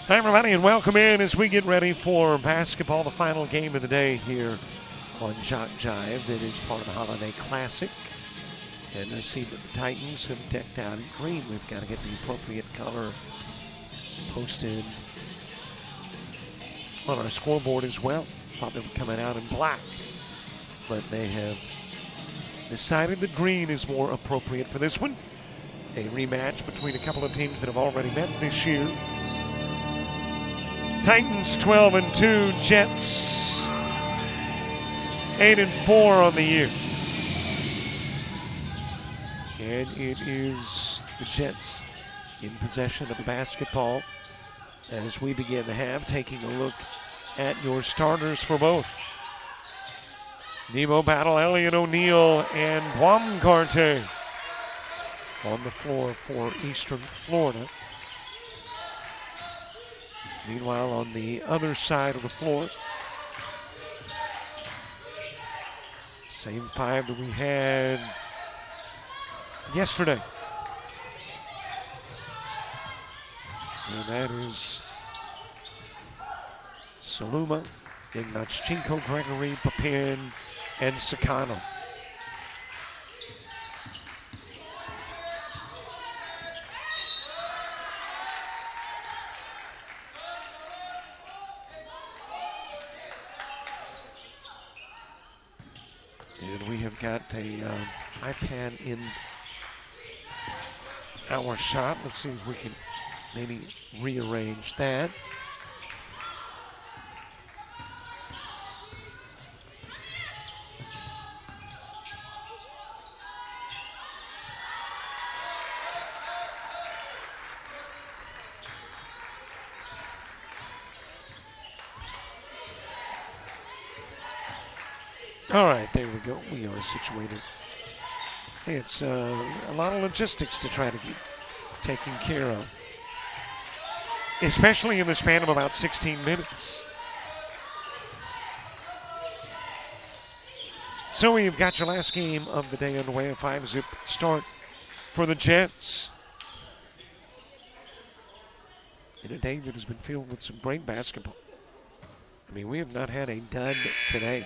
Hi, everybody, and welcome in as we get ready for basketball, the final game of the day here on JockJive. It is part of the Holiday Classic. And I see that the Titans have decked out in green. We've got to get the appropriate color posted on our scoreboard as well. Thought they were coming out in black, but they have decided that green is more appropriate for this one. A rematch between a couple of teams that have already met this year. Titans 12-2, Jets 8-4 on the year. And it is the Jets in possession of the basketball as we begin the half, taking a look at your starters for both. Nemo Battle, Elliot O'Neal, and Baumgarte on the floor for Eastern Florida. Meanwhile, on the other side of the floor, same five that we had yesterday. And that is Saluma, Ignachenko, Gregory, Papin, and Sakano. And we have got a iPad in our shot. Let's see if we can maybe rearrange that. All right, there we go. We are situated. It's a lot of logistics to try to get taken care of, especially in the span of about 16 minutes. So we've got your last game of the day underway, a 5-zip start for the Jets. In a day that has been filled with some great basketball. I mean, we have not had a dud today.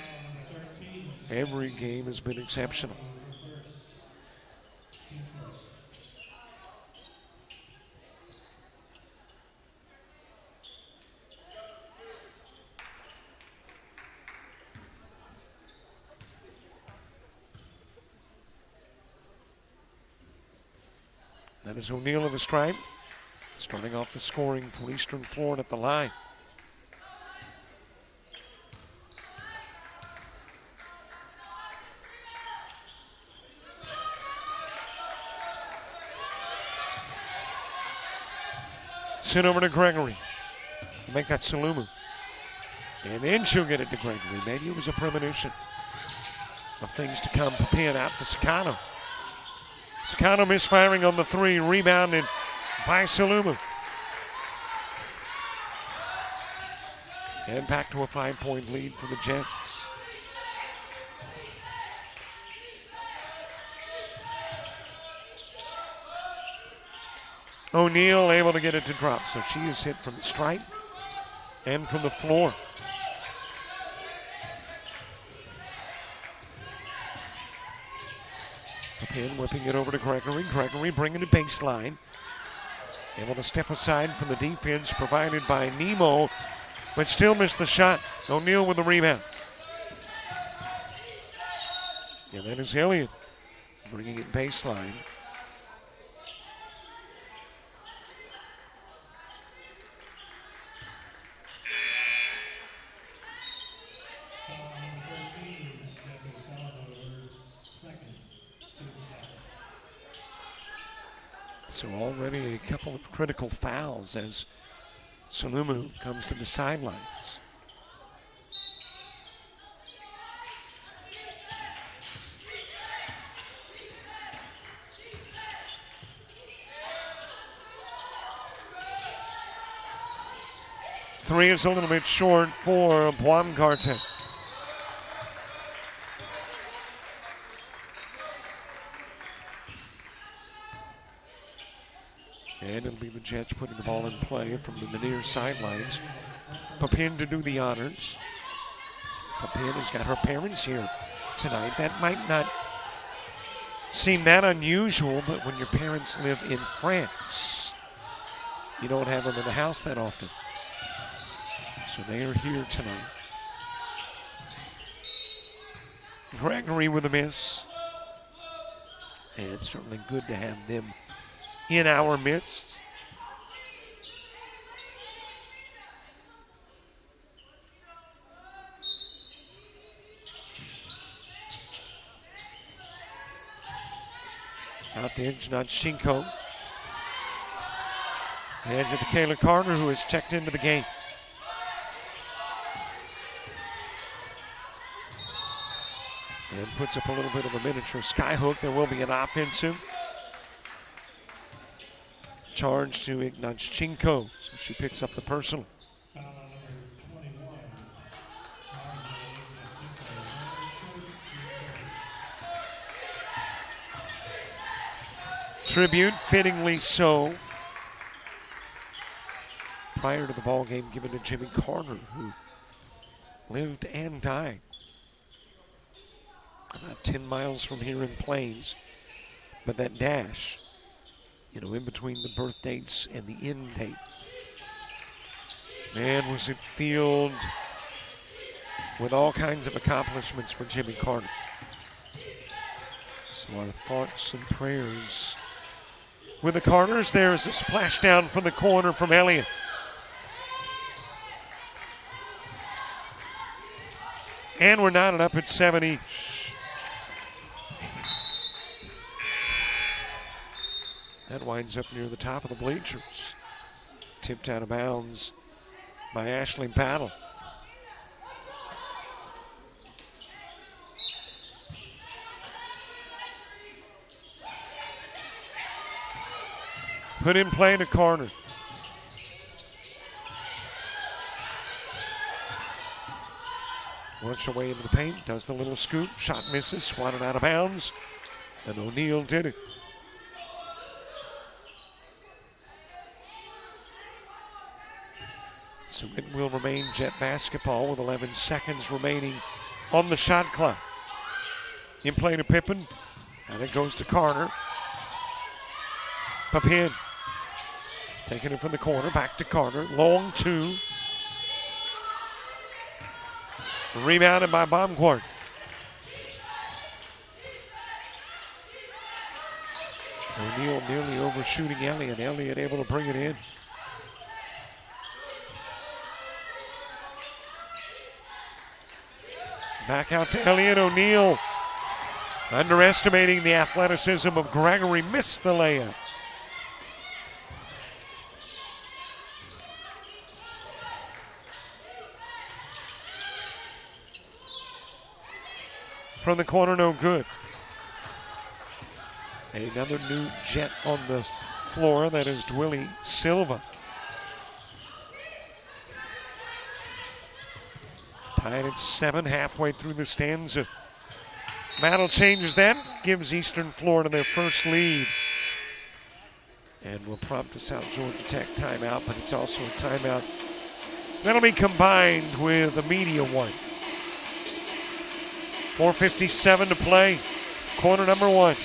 Every game has been exceptional. That is O'Neal of the stripe, starting off the scoring for Eastern Florida at the line. Sent over to Gregory. Make that Saluma. And then she'll get it to Gregory. Maybe it was a premonition of things to come. Papin out to Sakano. Sakano misfiring on the three. Rebounded by Saluma. And back to a 5-point lead for the Jets. O'Neal able to get it to drop. So she is hit from the stripe and from the floor. Papin whipping it over to Gregory. Gregory bringing the baseline. Able to step aside from the defense provided by Nemo, but still missed the shot. O'Neal with the rebound. And that is Elliott bringing it baseline. So already a couple of critical fouls as Saluma comes to the sidelines. Three is a little bit short for Baumgarten. And it'll be the Jets putting the ball in play from the near sidelines. Papin to do the honors. Papin has got her parents here tonight. That might not seem that unusual, but when your parents live in France, you don't have them in the house that often. So they are here tonight. Gregory with a miss. And it's certainly good to have them in our midst. Out to Ignachenko. Hands it to Kayla Carter, who has checked into the game. And puts up a little bit of a miniature skyhook. There will be an offensive charge to Ignachenko. So she picks up the personal. Tribute, fittingly so, prior to the ball game given to Jimmy Carter, who lived and died about 10 miles from here in Plains. But that dash, in between the birth dates and the end date, man, was it filled with all kinds of accomplishments for Jimmy Carter. So our thoughts and prayers with the Carters. There's a splashdown from the corner from Elliott. And we're knotted up at 7 each. That winds up near the top of the bleachers. Tipped out of bounds by Ashley Battle. Put in play to Carter. Works her way into the paint, does the little scoop, shot misses, swatted out of bounds, and O'Neal did it. So it will remain Jet basketball with 11 seconds remaining on the shot clock. In play to Pippen, and it goes to Carter. Papin taking it from the corner, back to Carter, long two. Rebounded by Baumgarten. O'Neal nearly overshooting Elliott. Elliott able to bring it in. Back out to Elliott. O'Neal underestimating the athleticism of Gregory. Missed the layup. From the corner, no good. Another new Jet on the floor. That is Dwilly Silva. Tied at 7 halfway through the stanza. Battle changes that, gives Eastern Florida their first lead. And will prompt a South Georgia Tech timeout, but it's also a timeout that'll be combined with a media one. 4:57 to play, quarter number one.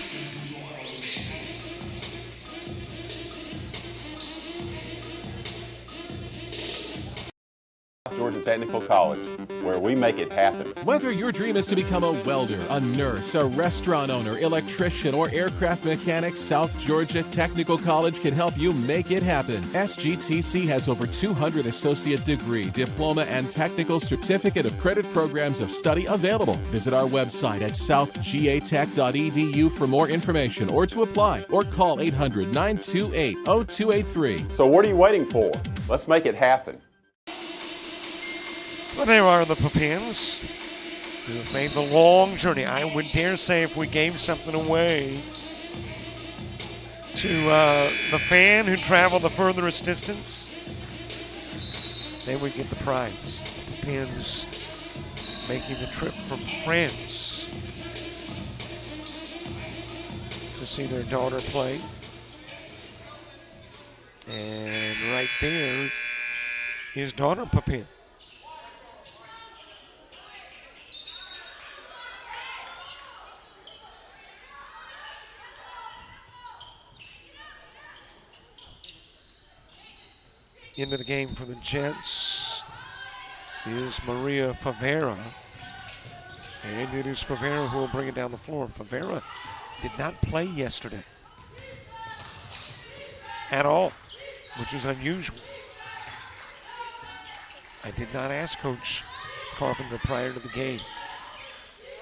Georgia Technical College, where we make it happen. Whether your dream is to become a welder, a nurse, a restaurant owner, electrician, or aircraft mechanic, South Georgia Technical College can help you make it happen. SGTC has over 200 associate degree, diploma, and technical certificate of credit programs of study available. Visit our website at southgatech.edu for more information or to apply, or call 800-928-0283. So what are you waiting for? Let's make it happen. Well, there are the Papins who have made the long journey. I would dare say if we gave something away to the fan who traveled the furthest distance, they would get the prize. Pins making the trip from France to see their daughter play. And right there is daughter Pepin. Into the game for the Jets is Maria Favera. And it is Favera who will bring it down the floor. Favera did not play yesterday at all, which is unusual. I did not ask Coach Carpenter prior to the game.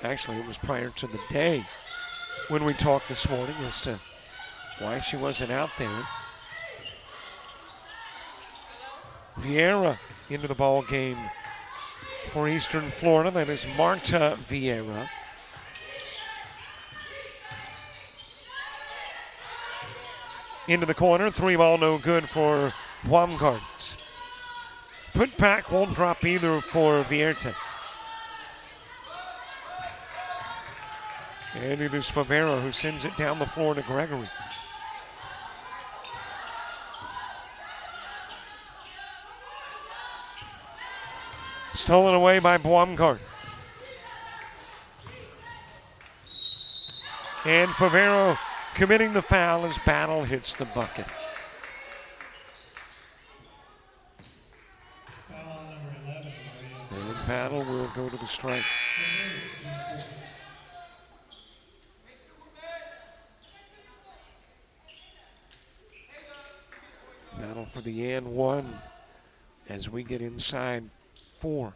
Actually, it was prior to the day when we talked this morning as to why she wasn't out there. Vieira into the ball game for Eastern Florida. That is Marta Vieira. Into the corner, 3-ball no good for Baumgart. Put back won't drop either for Vierta. And it is Favera who sends it down the floor to Gregory. Stolen away by Baumgart. And Favero committing the foul as Battle hits the bucket. And Battle will go to the strike. Battle for the and one as we get inside 4.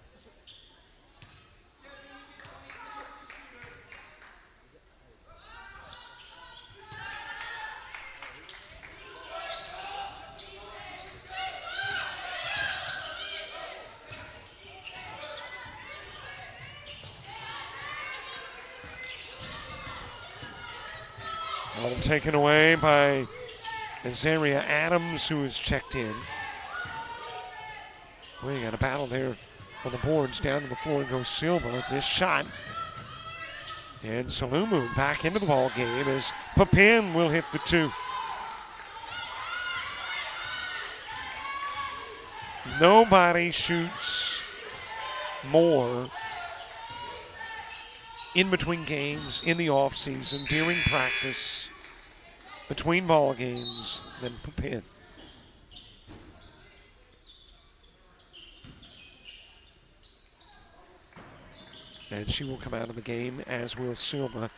Ball taken away by Azaria Adams, who is checked in. We got a battle there on the boards. Down to the floor goes Silva. This shot. And Salumu back into the ball game as Pepin will hit the 2. Nobody shoots more in between games, in the offseason, during practice, between ball games than Pepin. And she will come out of the game, as will Silva,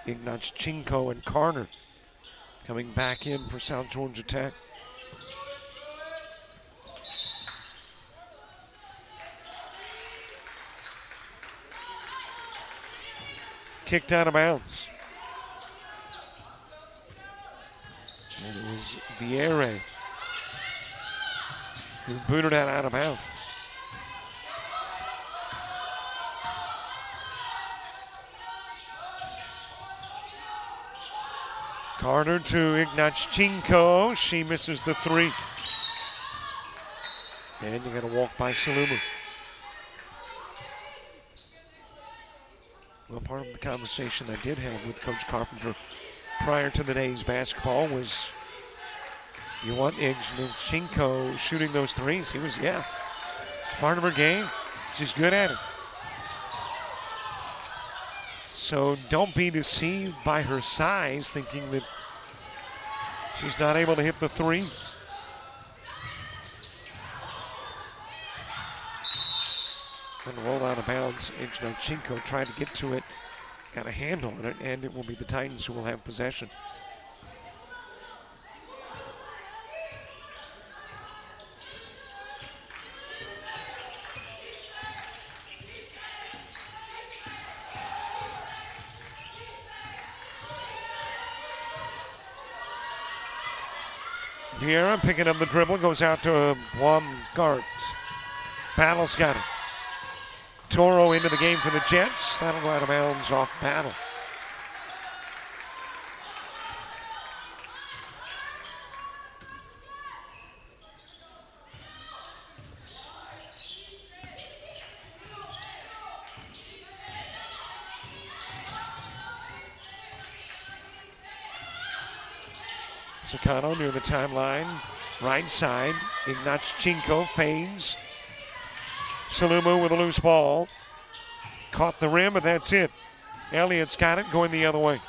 Ignachenko, and Carter coming back in for South Georgia Tech. Kicked out of bounds. And it was Vieira who booted that out of bounds. Carter to Ignachenko. She misses the 3. And you got to walk by Salumu. Well, part of the conversation I did have with Coach Carpenter prior to the day's basketball was, you want Ignachenko shooting those threes? He was, yeah. It's part of her game. She's good at it. So don't be deceived by her size, thinking that she's not able to hit the 3. And roll out of bounds. Ignachenko tried to get to it, got a handle on it, and it will be the Titans who will have possession. Vieira picking up the dribble, goes out to Baumgart. Battle's got it. Toro into the game for the Jets. That'll go out of bounds off Battle. Sakano near the timeline. Right side. Ignachenko feigns. Salumu with a loose ball. Caught the rim, but that's it. Elliott's got it going the other way.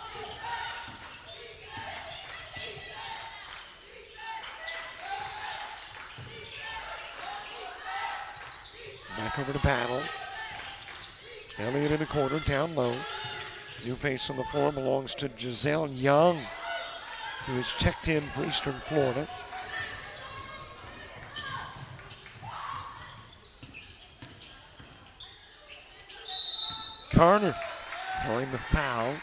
Back over to Battle. Elliott in the corner, down low. New face on the floor belongs to Giselle Young, who is checked in for Eastern Florida. Carter drawing the foul.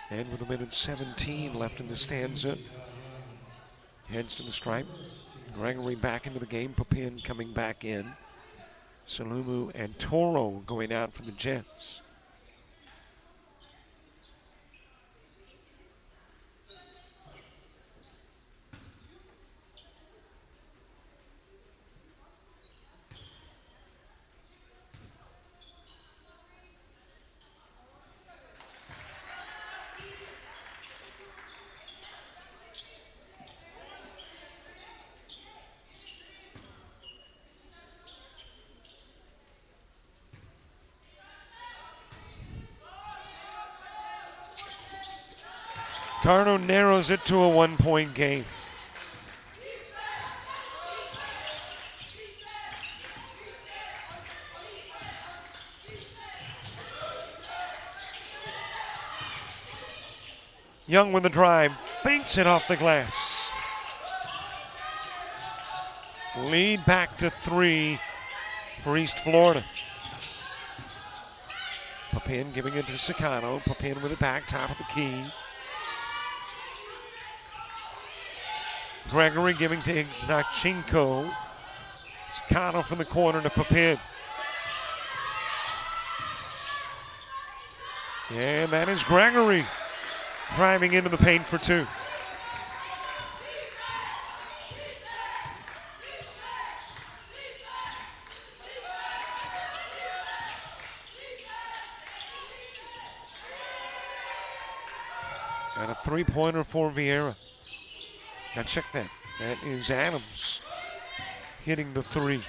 And with 1:17 left in the stanza, heads to the stripe. Gregory back into the game. Papin coming back in. Salumu and Toro going out for the Jets. Carno narrows it to a 1-point game. Young with the drive, banks it off the glass. Lead back to 3 for East Florida. Papin giving it to Sakano. Papin with it back, top of the key. Gregory giving to Ignachenko. Sakano from the corner to Papin. And that is Gregory driving into the paint for 2. And a 3-pointer for Vieira. Now check that. That is Adams hitting the 3.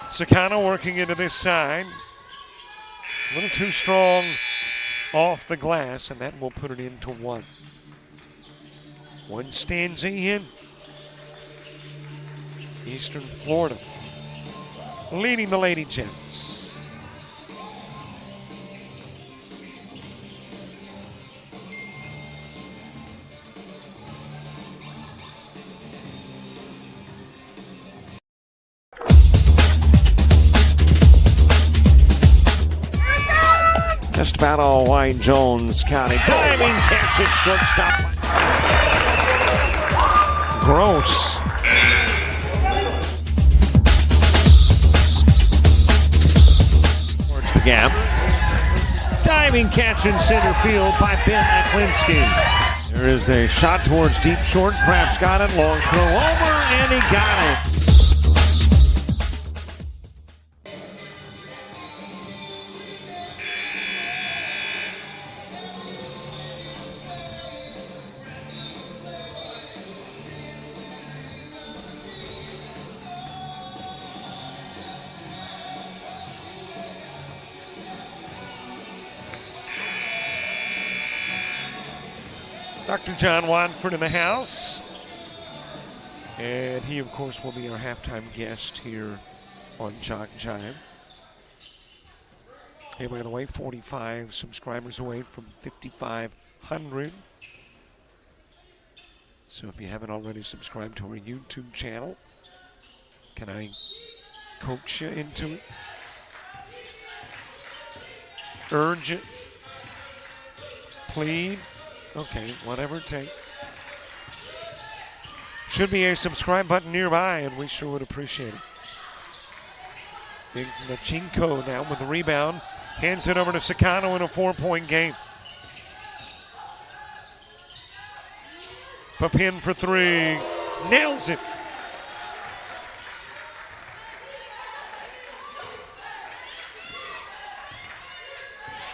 Sakano working into this side. A little too strong off the glass, and that will put it into 1. 1 stanza in. Eastern Florida leading the Lady Jets. Just about all Wayne Jones County. Diving catch it, shortstop. Gross. The gap. Diving catch in center field by Ben Aklinski. There is a shot towards deep short. Kraft's got it. Long throw over, and he got it. Dr. John Watford in the house. And he, of course, will be our halftime guest here on JockJive. Hey, by the way, 45 subscribers away from 5,500. So if you haven't already subscribed to our YouTube channel, can I coax you into it? Urge it? Plead? Okay, whatever it takes. Should be a subscribe button nearby, and we sure would appreciate it. Ignachenko now with the rebound. Hands it over to Sakano in a 4-point game. Papin for three. Nails it.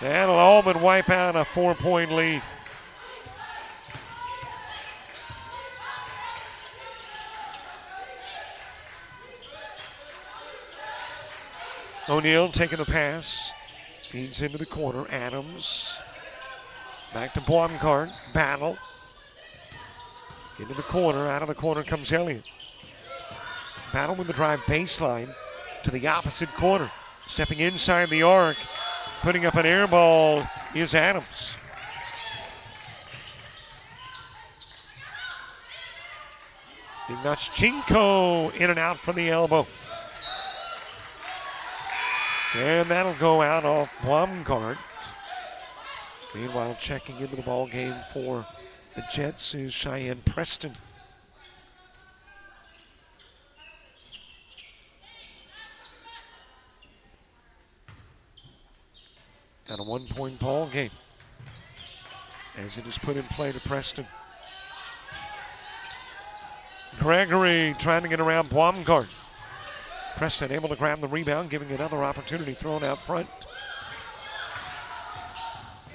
That'll all but wipe out a 4-point lead. O'Neal taking the pass. Feeds into the corner. Adams. Back to Blomgart. Battle. Into the corner. Out of the corner comes Elliott. Battle with the drive baseline to the opposite corner. Stepping inside the arc. Putting up an air ball is Adams. Ignachenko in and out from the elbow. And that'll go out off Blomgart. Meanwhile, checking into the ball game for the Jets is Cheyenne Preston. Got a 1-point ball game as it is put in play to Preston. Gregory trying to get around Blomgart. Preston able to grab the rebound, giving another opportunity thrown out front.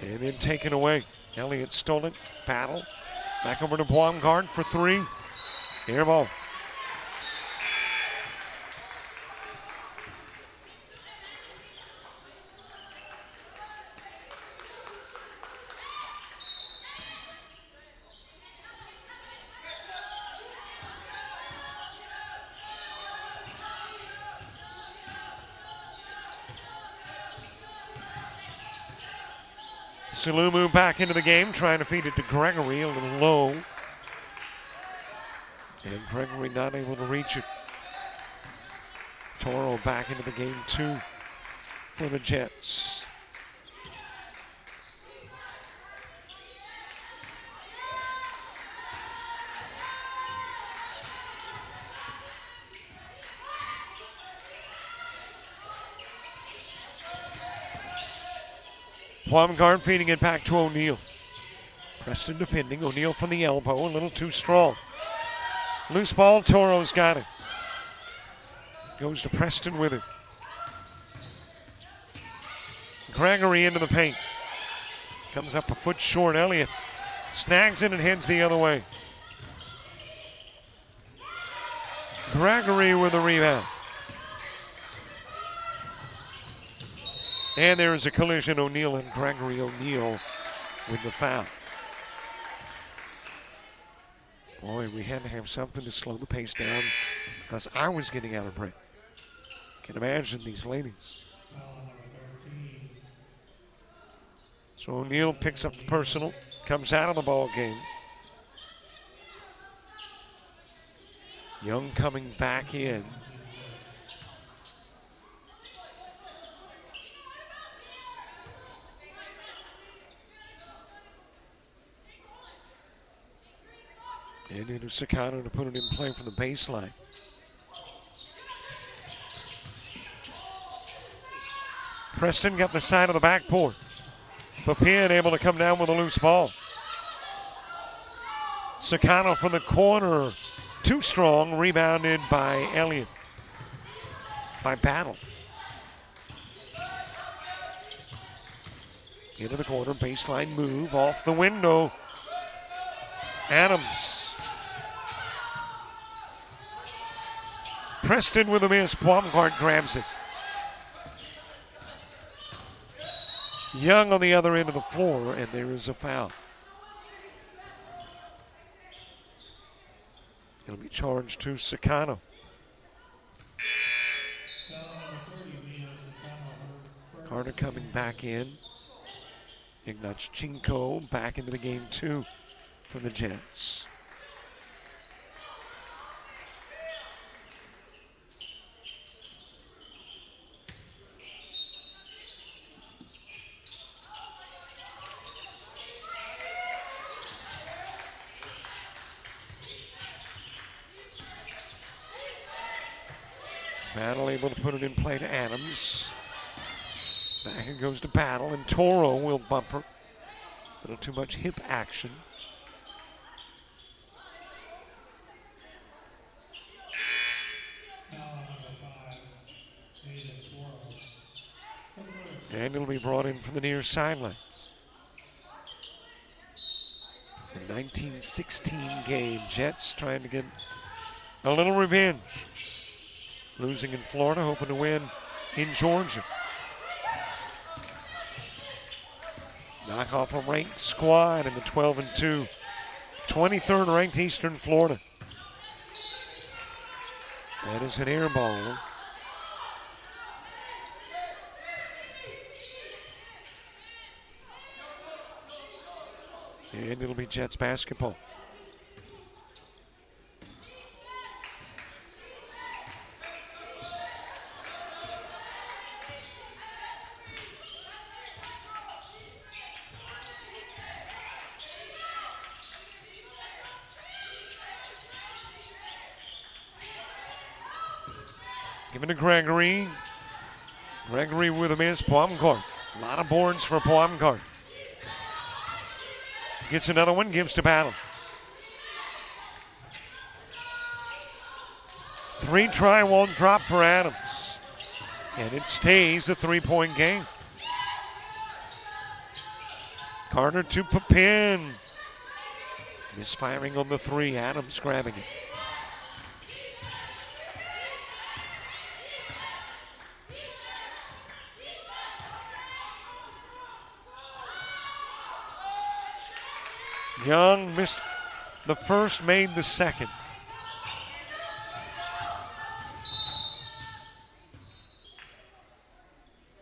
And then taken away. Elliott stole it. Battle. Back over to Blomgart for three. Air ball. Salumu back into the game, trying to feed it to Gregory, a little low. And Gregory not able to reach it. Toro back into the game too for the Jets. Blomgart feeding it back to O'Neal. Preston defending. O'Neal from the elbow, a little too strong. Loose ball, Toro's got it. Goes to Preston with it. Gregory into the paint. Comes up a foot short. Elliott snags it and heads the other way. Gregory with a rebound. And there is a collision. O'Neal and Gregory. O'Neal with the foul. Boy, we had to have something to slow the pace down because I was getting out of breath. Can imagine these ladies. So O'Neal picks up the personal, comes out of the ball game. Young coming back in. And into Sakano to put it in play from the baseline. Preston got the side of the backboard. Papin able to come down with a loose ball. Sakano from the corner. Too strong. Rebounded by Elliott. By Battle. Into the corner. Baseline move. Off the window. Adams. Preston with a miss. Blomgart grabs it. Young on the other end of the floor, and there is a foul. It'll be charged to Sakano. Carter coming back in. Ignachenko back into the game too for the Jets. Battle able to put it in play to Adams. Back it goes to Battle, and Toro will bump her. A little too much hip action. And it'll be brought in from the near sideline. The 1916 game. Jets trying to get a little revenge. Losing in Florida, hoping to win in Georgia. Knock off a ranked squad in the 12-2. 23rd ranked Eastern Florida. That is an air ball. And it'll be Jets basketball. Giving to Gregory. Gregory with a miss. Poimcart. A lot of boards for Poimcart. Gets another one, gives to Battle. 3 try, 1 drop for Adams. And it stays a 3-point game. Carter to Papin. Misfiring on the 3. Adams grabbing it. Young missed the first, made the second.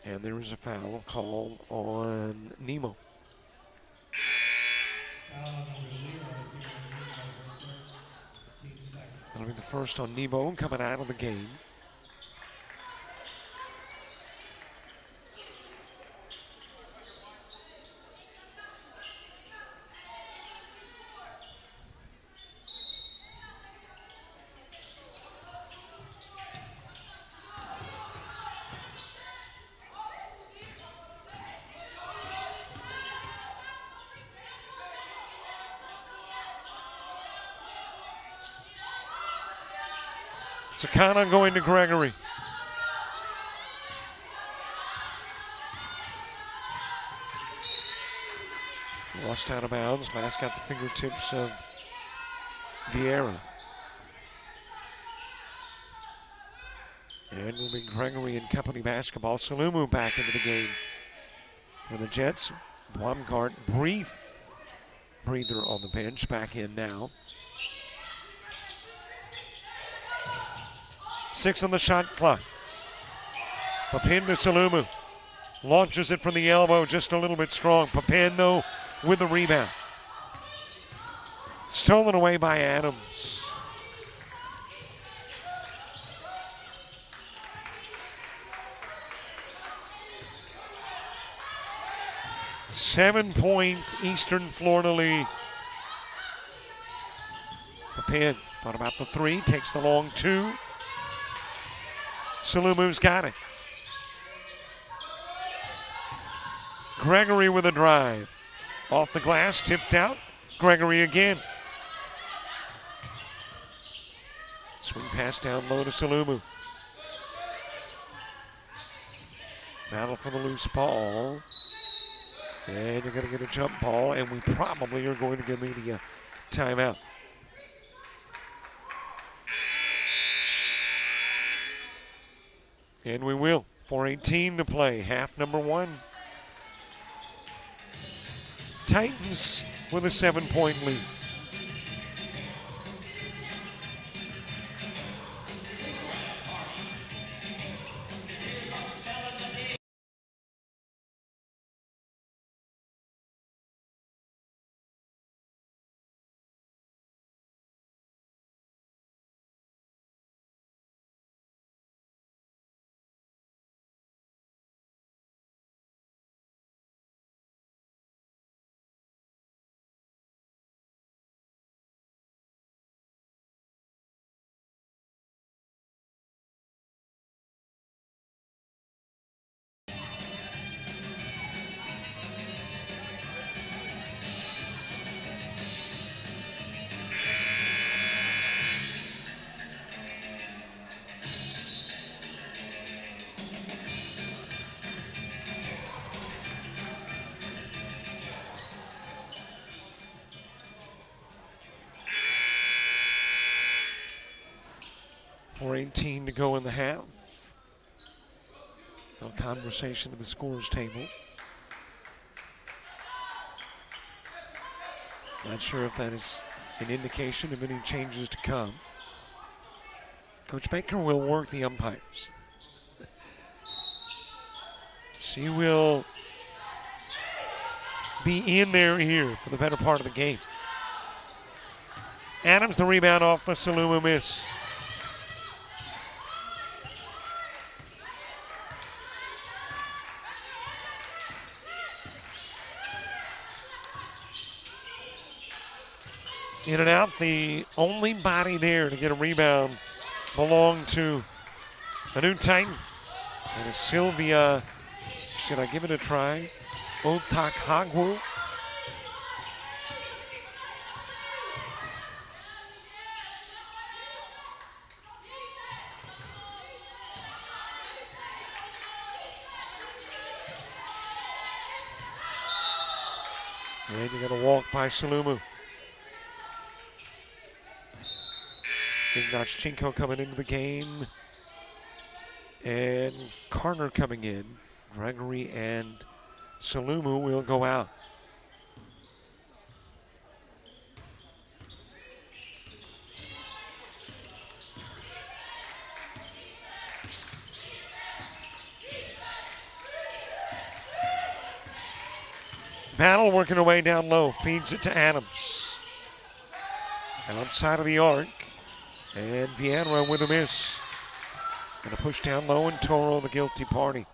And there was a foul called on Nemo. That'll be the first on Nemo coming out of the game. Sakana going to Gregory. Lost out of bounds. Last got the fingertips of Vieira. And will be Gregory and company basketball. Salumu back into the game for the Jets. Blumgart, brief breather on the bench, back in now. 6 on the shot clock. Papin to Salumu. Launches it from the elbow, just a little bit strong. Papin, though, with the rebound. Stolen away by Adams. Seven-point Eastern Florida lead. Papin thought about the 3, takes the long 2. Salumu's got it. Gregory with a drive. Off the glass, tipped out. Gregory again. Swing pass down low to Salumu. Battle for the loose ball. And you're going to get a jump ball, and we probably are going to get media timeout. And we will. 4:18 to play. Half number 1. Titans with a 7-point lead. 4:18 to go in the half. No conversation at the scores table. Not sure if that is an indication of any changes to come. Coach Baker will work the umpires. She will be in their ear for the better part of the game. Adams the rebound off the Salumu miss. In and out, the only body there to get a rebound belonged to a new Titan. And it's Sylvia, should I give it a try? Otakhagwu. And you got a walk by Salumu. Ignachenko coming into the game. And Carter coming in. Gregory and Salumu will go out. Battle working her way down low. Feeds it to Adams. Outside of the arc. And Vieira with a miss. And a push down low, and Toro the guilty party.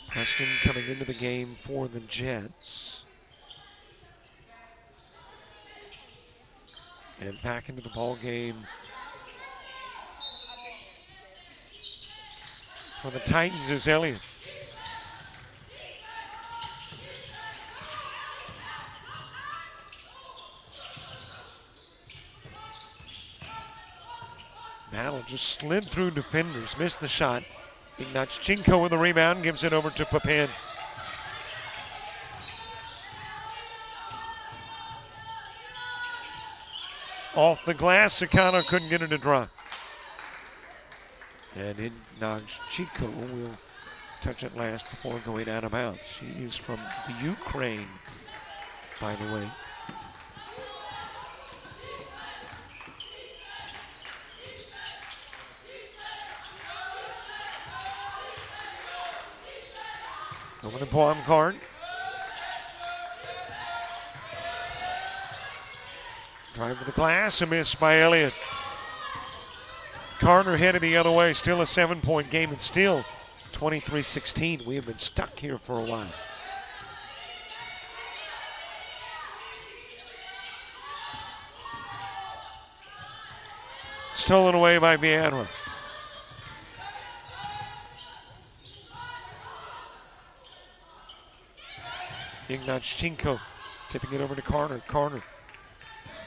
Preston coming into the game for the Jets. And back into the ball game for the Titans is Elliott. Battle just slid through defenders, missed the shot. Ignachenko with the rebound, gives it over to Papin. Off the glass, Sakano couldn't get it to drop. And Ignachenko will touch it last before going out of bounds. She is from the Ukraine, by the way. Over to Baumgart. Drive to the glass, a miss by Elliott. Carter headed the other way, still a 7-point game, and still 23-16. We have been stuck here for a while. Stolen away by Vieira. Ignachenko tipping it over to Carter. Carter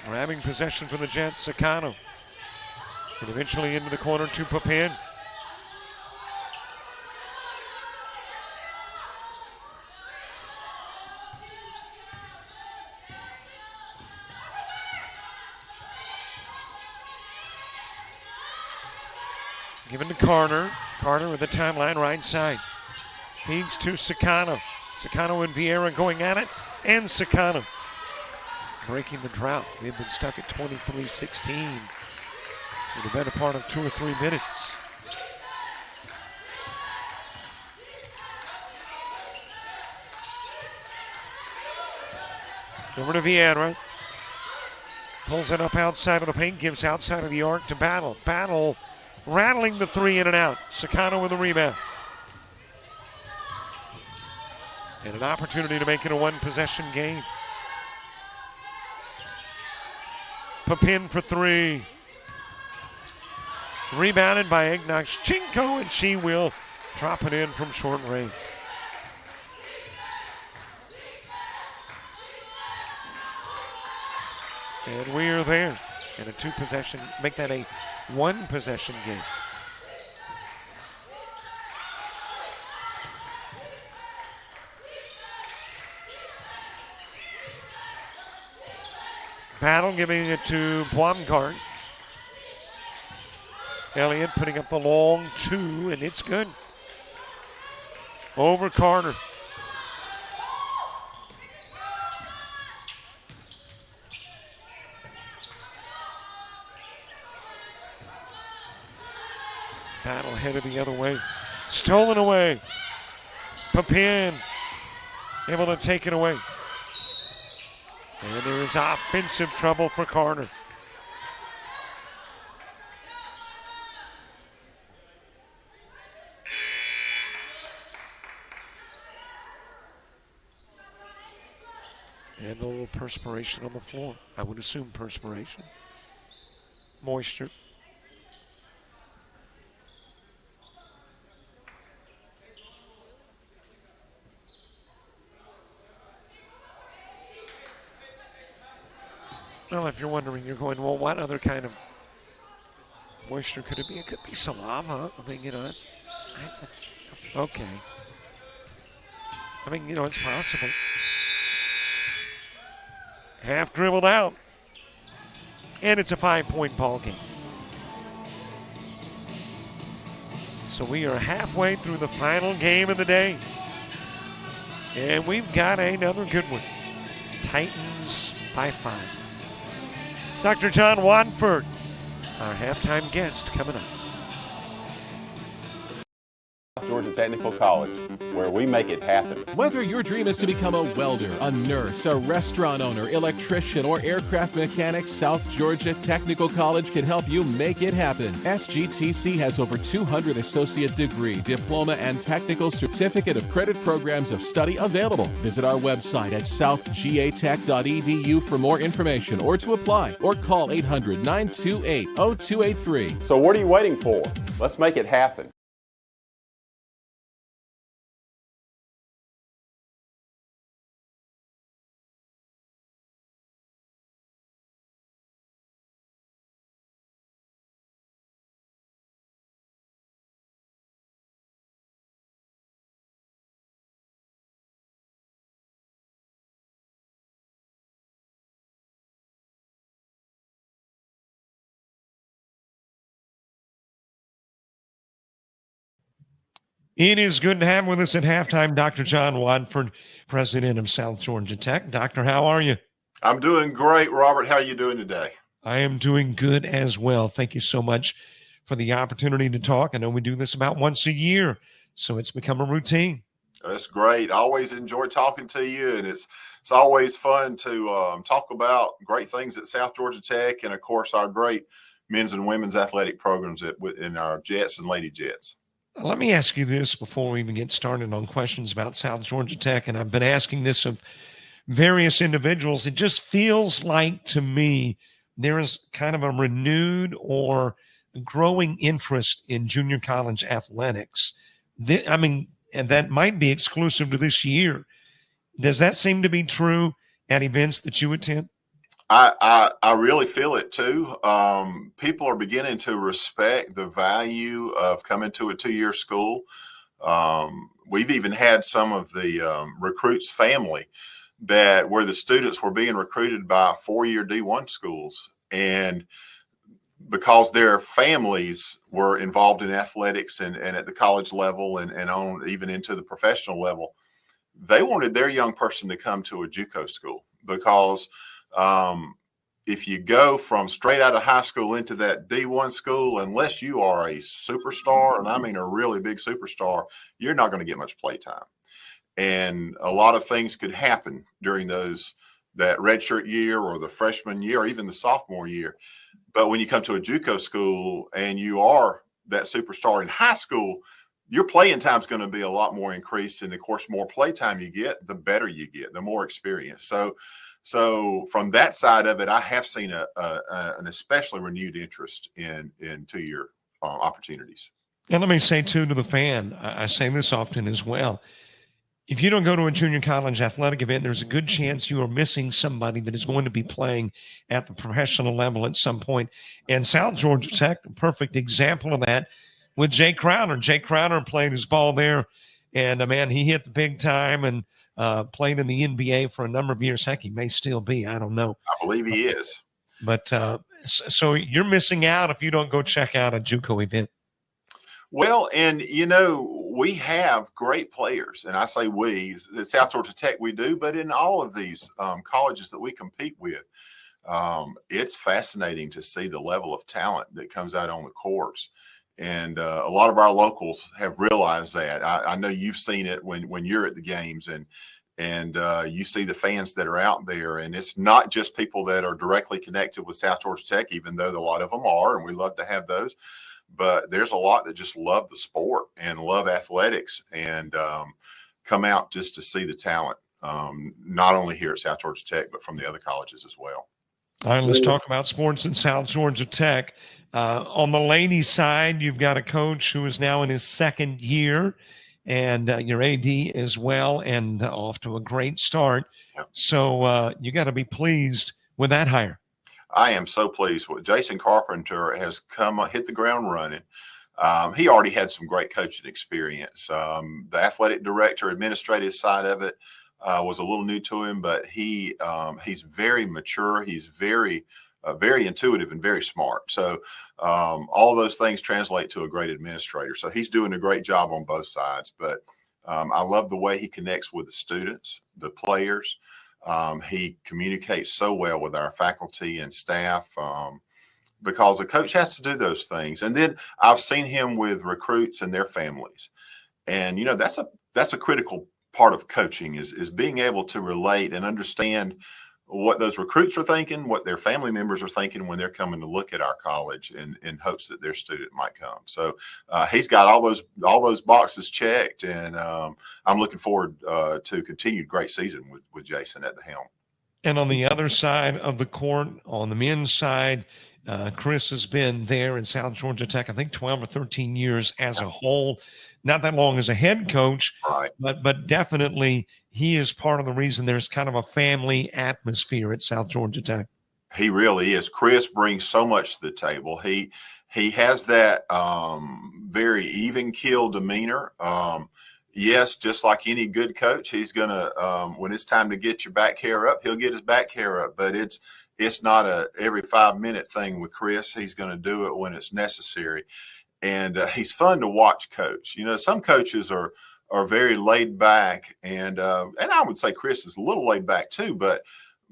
grabbing possession for the Jets, Sakano. And eventually into the corner to Papin. Given to Carter. Carter with the timeline right side. Feeds to Sakano. Sakano and Vieira going at it, and Sakano breaking the drought. We've been stuck at 23-16 for the better part of 2 or 3 minutes. Over to Vieira. Pulls it up outside of the paint, gives outside of the arc to Battle. Battle rattling the three in and out. Sakano with a rebound. And an opportunity to make it a one-possession game. Papin for three. Rebounded by Ignachenko, and she will drop it in from short range. And we are there. And a two-possession, make that a one-possession game. Battle giving it to Baumgart. Elliott putting up the long 2, and it's good. Over Carter. Battle headed the other way. Stolen away. Papin able to take it away. And there is offensive trouble for Carter. And a little perspiration on the floor. I would assume perspiration. Moisture. Well, if you're wondering, you're going, well, what other kind of moisture could it be? It could be saliva. I mean, that's okay. I mean, it's possible. Half dribbled out. And it's a 5-point ball game. So we are halfway through the final game of the day. And we've got another good one. Titans by 5. Dr. John Watford, our halftime guest, coming up. Georgia Technical College, where we make it happen. Whether your dream is to become a welder, a nurse, a restaurant owner, electrician, or aircraft mechanic, South Georgia Technical College can help you make it happen. SGTC has over 200 associate degree, diploma, and technical certificate of credit programs of study available. Visit our website at southgatech.edu for more information or to apply, or call 800-928-0283. So what are you waiting for? Let's make it happen. It is good to have with us at halftime Dr. John Watford, president of South Georgia Tech. Doctor, how are you? I'm doing great, Robert. How are you doing today? I am doing good as well. Thank you so much for the opportunity to talk. I know we do this about once a year, so it's become a routine. That's great. I always enjoy talking to you, and it's always fun to talk about great things at South Georgia Tech and, of course, our great men's and women's athletic programs in our Jets and Lady Jets. Let me ask you this before we even get started on questions about South Georgia Tech, and I've been asking this of various individuals. It just feels like to me there is kind of a renewed or growing interest in junior college athletics. And that might be exclusive to this year. Does that seem to be true at events that you attend? I really feel it too. People are beginning to respect the value of coming to a 2-year school. We've even had some of the recruits' family where the students were being recruited by 4-year D1 schools, and because their families were involved in athletics and at the college level and on even into the professional level, they wanted their young person to come to a JUCO school because if you go from straight out of high school into that D1 school, unless you are a superstar, and I mean a really big superstar, you're not going to get much play time. And a lot of things could happen during that redshirt year or the freshman year or even the sophomore year. But when you come to a JUCO school and you are that superstar in high school, your playing time is going to be a lot more increased. And of course, more play time you get, the better you get, the more experience. So from that side of it, I have seen an especially renewed interest in 2-year opportunities. And let me say, too, to the fan, I say this often as well. If you don't go to a junior college athletic event, there's a good chance you are missing somebody that is going to be playing at the professional level at some point. And South Georgia Tech, a perfect example of that with Jay Crowder. Jay Crowder played his ball there, and, man, he hit the big time. And played in the NBA for a number of years. Heck, he may still be. I don't know. I believe he is. But so you're missing out if you don't go check out a JUCO event. Well, and we have great players, and I say we at South Georgia Tech we do, but in all of these colleges that we compete with, it's fascinating to see the level of talent that comes out on the courts. And a lot of our locals have realized that. I know you've seen it when you're at the games, and you see the fans that are out there, and it's not just people that are directly connected with South Georgia Tech, even though a lot of them are, and we love to have those. But there's a lot that just love the sport and love athletics and come out just to see the talent, not only here at South Georgia Tech, but from the other colleges as well. All right, let's talk about sports in South Georgia Tech. On the ladies' side, you've got a coach who is now in his second year, and your AD as well, and off to a great start. Yep. So you got to be pleased with that hire. I am so pleased with Jason Carpenter has hit the ground running. He already had some great coaching experience. The athletic director, administrative side of it was a little new to him, but he's very mature. He's very intuitive and very smart. So all those things translate to a great administrator. So he's doing a great job on both sides. But I love the way he connects with the students, the players. He communicates so well with our faculty and staff because a coach has to do those things. And then I've seen him with recruits and their families. And, that's a critical part of coaching is being able to relate and understand what those recruits are thinking, what their family members are thinking when they're coming to look at our college in hopes that their student might come. So he's got all those boxes checked, and I'm looking forward to continued great season with Jason at the helm. And on the other side of the court, on the men's side, Chris has been there in South Georgia Tech, I think 12 or 13 years as a whole. Not that long as a head coach, right? But definitely he is part of the reason there's kind of a family atmosphere at South Georgia Tech. He really is. Chris brings so much to the table. He has that very even keel demeanor. Yes, just like any good coach, he's gonna when it's time to get your back hair up, he'll get his back hair up. But it's not a every 5-minute thing with Chris. He's going to do it when it's necessary. And he's fun to watch coach. Some coaches are very laid back, and I would say Chris is a little laid back too. But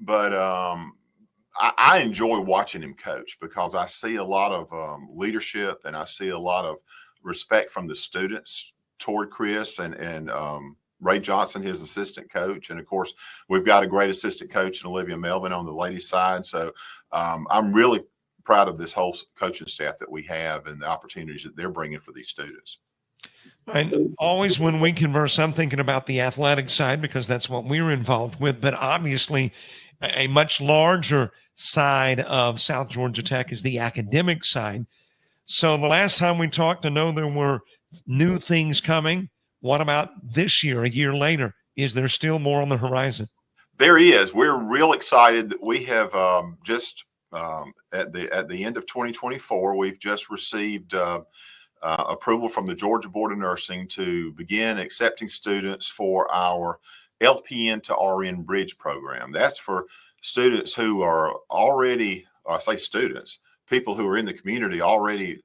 I enjoy watching him coach because I see a lot of leadership, and I see a lot of respect from the students toward Chris and Ray Johnson, his assistant coach. And of course, we've got a great assistant coach in Olivia Melvin on the ladies' side. So I'm really proud of this whole coaching staff that we have and the opportunities that they're bringing for these students. And always when we converse, I'm thinking about the athletic side because that's what we're involved with. But obviously, a much larger side of South Georgia Tech is the academic side. So the last time we talked, I know there were new things coming. What about this year, a year later? Is there still more on the horizon? There is. We're real excited that we have just at the end of 2024, we've just received approval from the Georgia Board of Nursing to begin accepting students for our LPN to RN bridge program. That's for students who are already, I say students, people who are in the community already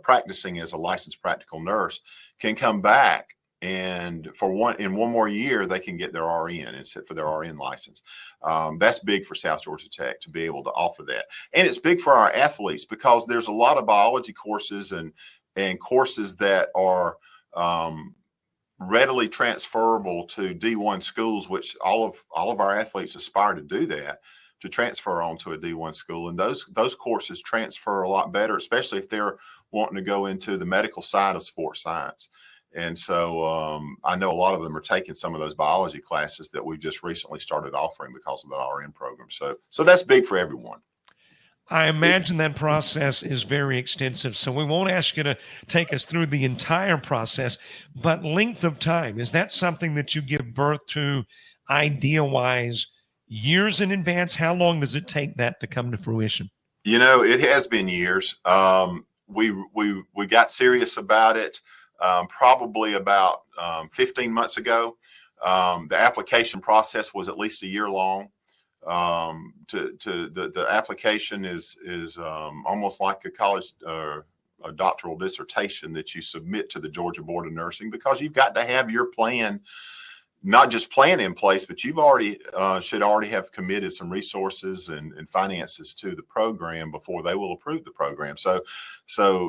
practicing as a licensed practical nurse can come back. And in one more year, they can get their RN and sit for their RN license. That's big for South Georgia Tech to be able to offer that. And it's big for our athletes because there's a lot of biology courses and courses that are readily transferable to D1 schools, which all of our athletes aspire to do that, to transfer on to a D1 school. And those courses transfer a lot better, especially if they're wanting to go into the medical side of sports science. And so I know a lot of them are taking some of those biology classes that we just recently started offering because of the RN program. So that's big for everyone. I imagine that process is very extensive. So we won't ask you to take us through the entire process, but length of time, is that something that you give birth to idea-wise years in advance? How long does it take that to come to fruition? It has been years. We got serious about it. Probably about 15 months ago. The application process was at least a year long. The application is almost like a college a doctoral dissertation that you submit to the Georgia Board of Nursing, because you've got to have your plan, not just plan in place, but you've already should already have committed some resources and finances to the program before they will approve the program. So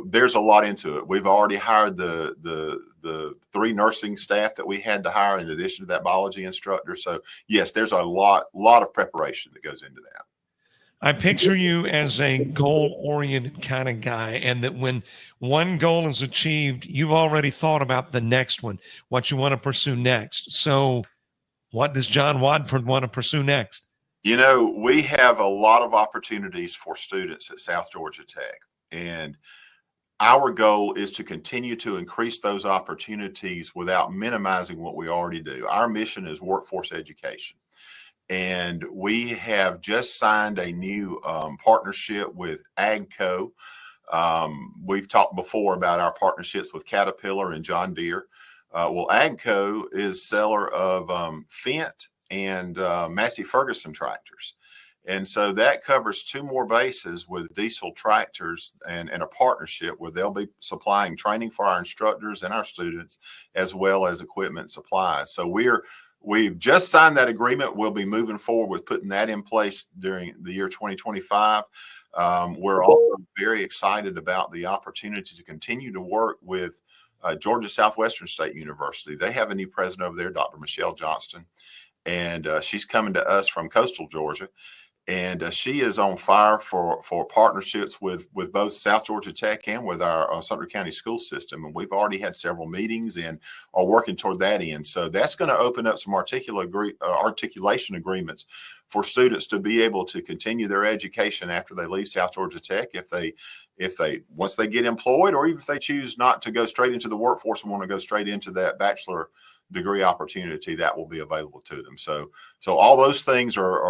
there's a lot into it. We've already hired the 3 nursing staff that we had to hire in addition to that biology instructor. So yes, there's a lot of preparation that goes into that. I picture you as a goal-oriented kind of guy, and that when one goal is achieved, you've already thought about the next one, what you want to pursue next. So what does John Wadford want to pursue next? You know, we have a lot of opportunities for students at South Georgia Tech, and our goal is to continue to increase those opportunities without minimizing what we already do. Our mission is workforce education. And we have just signed a new partnership with AGCO. We've talked before about our partnerships with Caterpillar and John Deere. Well, AGCO is seller of Fendt and Massey Ferguson tractors. And so that covers 2 more bases with diesel tractors and a partnership where they'll be supplying training for our instructors and our students, as well as equipment supplies. So we've just signed that agreement. We'll be moving forward with putting that in place during the year 2025. We're also very excited about the opportunity to continue to work with Georgia Southwestern State University. They have a new president over there, Dr. Michelle Johnston, and she's coming to us from coastal Georgia. And she is on fire for partnerships with both South Georgia Tech and with our Sumter County school system. And we've already had several meetings and are working toward that end. So that's going to open up some articulation agreements for students to be able to continue their education after they leave South Georgia Tech, if they once they get employed, or even if they choose not to go straight into the workforce and want to go straight into that bachelor degree opportunity that will be available to them. So all those things are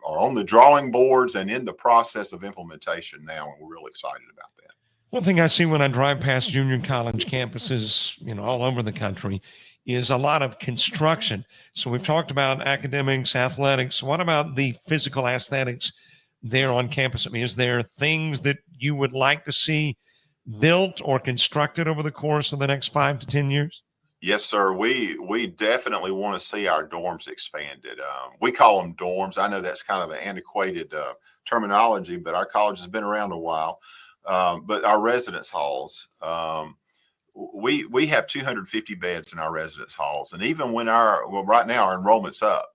on the drawing boards and in the process of implementation now, and we're really excited about that. One thing I see when I drive past junior college campuses, all over the country, is a lot of construction. So we've talked about academics, athletics. What about the physical aesthetics there on campus? I mean, is there things that you would like to see built or constructed over the course of the next 5 to 10 years? Yes, sir. We definitely want to see our dorms expanded. We call them dorms. I know that's kind of an antiquated terminology, but our college has been around a while. But our residence halls, we have 250 beds in our residence halls. And even when right now our enrollment's up,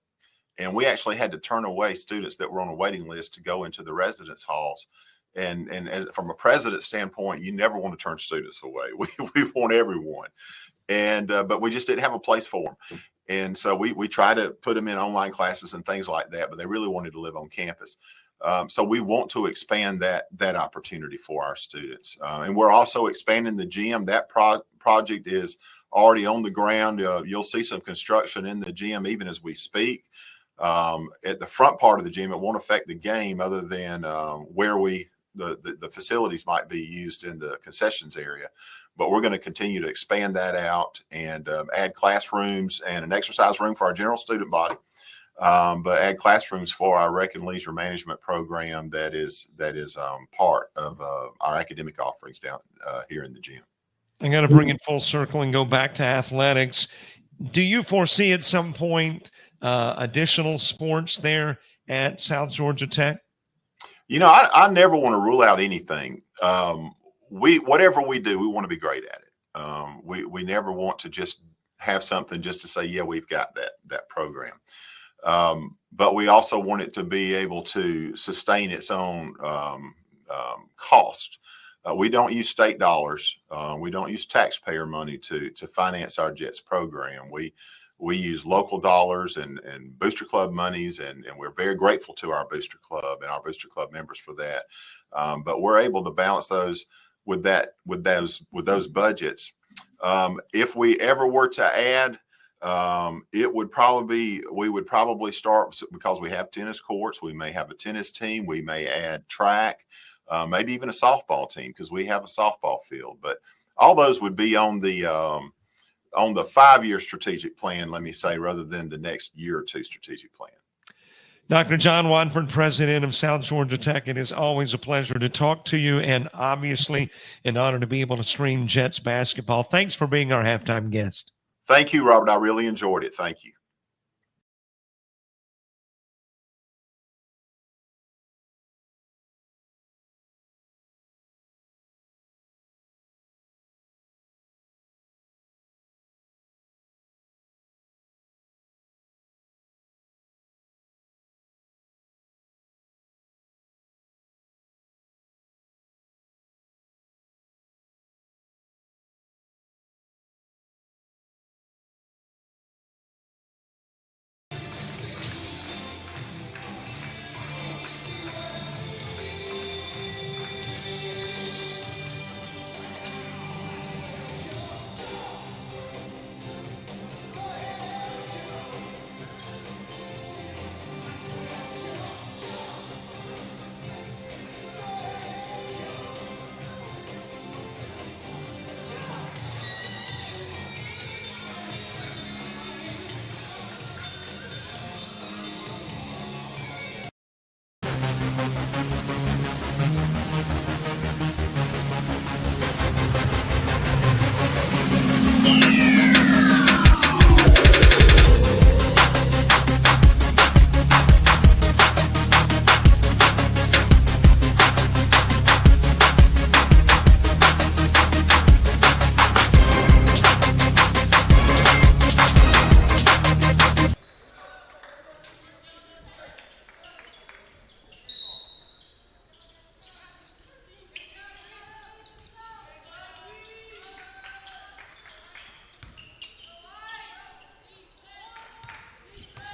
and we actually had to turn away students that were on a waiting list to go into the residence halls. And from a president standpoint, you never want to turn students away. We want everyone. But we just didn't have a place for them. And so we try to put them in online classes and things like that, but they really wanted to live on campus. So we want to expand that opportunity for our students. And we're also expanding the gym. That project is already on the ground. You'll see some construction in the gym even as we speak. At the front part of the gym, it won't affect the game other than where the facilities might be used in the concessions area. But we're going to continue to expand that out and add classrooms and an exercise room for our general student body, but add classrooms for our rec and leisure management program that is part of our academic offerings down here in the gym. I'm going to bring it full circle and go back to athletics. Do you foresee at some point additional sports there at South Georgia Tech? I never want to rule out anything. Whatever we do, we want to be great at it. We never want to just have something just to say, yeah, we've got that program. But we also want it to be able to sustain its own cost. We don't use state dollars. We don't use taxpayer money to finance our JETS program. We use local dollars and booster club monies, and we're very grateful to our booster club and our booster club members for that. But we're able to balance those with those budgets. If we ever were to add, we would probably start, because we have tennis courts. We may have a tennis team. We may add track, maybe even a softball team, because we have a softball field. But all those would be on the on the 5-year strategic plan, let me say, rather than the next year or two strategic plan. Dr. John Watford, president of South Georgia Tech, it is always a pleasure to talk to you, and obviously an honor to be able to stream Jets basketball. Thanks for being our halftime guest. Thank you, Robert. I really enjoyed it. Thank you.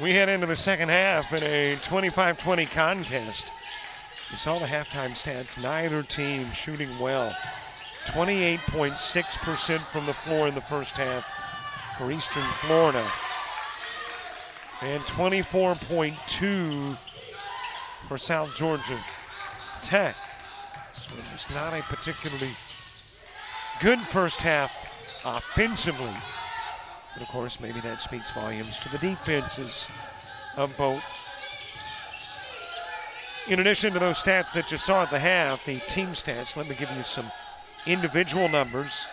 We head into the second half in a 25-20 contest. You saw the halftime stats. Neither team shooting well. 28.6% from the floor in the first half for Eastern Florida. And 24.2% for South Georgia Tech. So it's not a particularly good first half offensively. But of course, maybe that speaks volumes to the defenses of both. In addition to those stats that you saw at the half, the team stats, let me give you some individual numbers.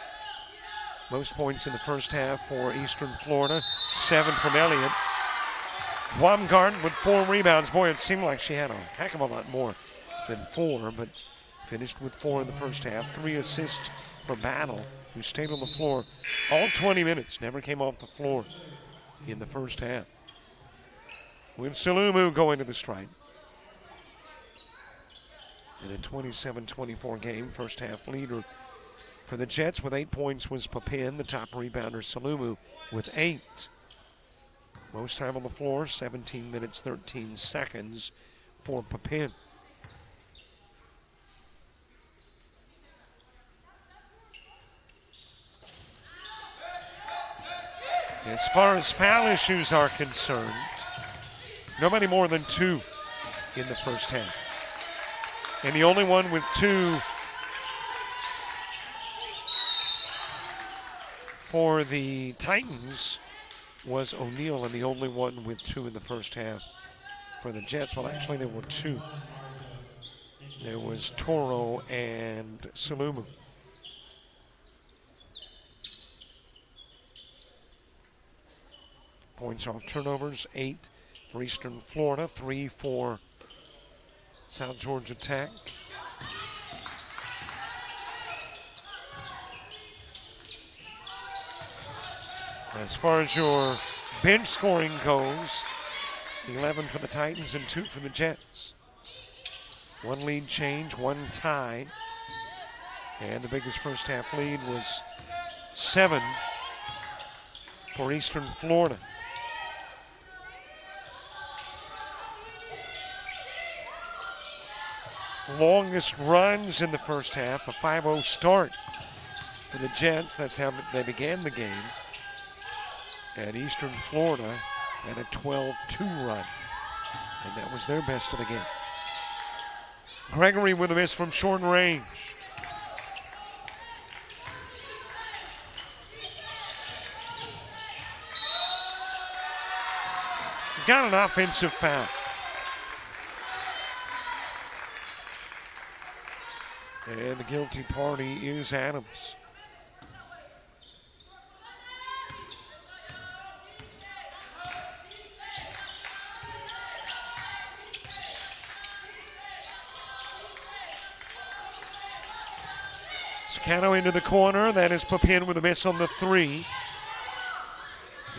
Most points in the first half for Eastern Florida, 7 from Elliott. Baumgart with 4 rebounds. Boy, it seemed like she had a heck of a lot more than 4, but finished with 4 in the first half. 3 assists for Battle, who stayed on the floor all 20 minutes, never came off the floor in the first half. With Salumu going to the strike. In a 27-24 game, first half leader for the Jets with 8 points was Papin, the top rebounder Salumu with 8. Most time on the floor, 17 minutes, 13 seconds for Papin. As far as foul issues are concerned, nobody more than 2 in the first half. And the only one with 2 for the Titans was O'Neal, and the only one with 2 in the first half for the Jets. Well, actually, there were 2. There was Toro and Salumu. Points off turnovers, 8 for Eastern Florida, 3 for South Georgia Tech. As far as your bench scoring goes, 11 for the Titans and 2 for the Jets. 1 lead change, 1 tie. And the biggest first half lead was 7 for Eastern Florida. Longest runs in the first half, a 5-0 start for the Jets. That's how they began the game. And Eastern Florida had a 12-2 run. And that was their best of the game. Gregory with a miss from short range. got an offensive foul. And the guilty party is Adams. Scano into the corner. That is Papin with a miss on the three.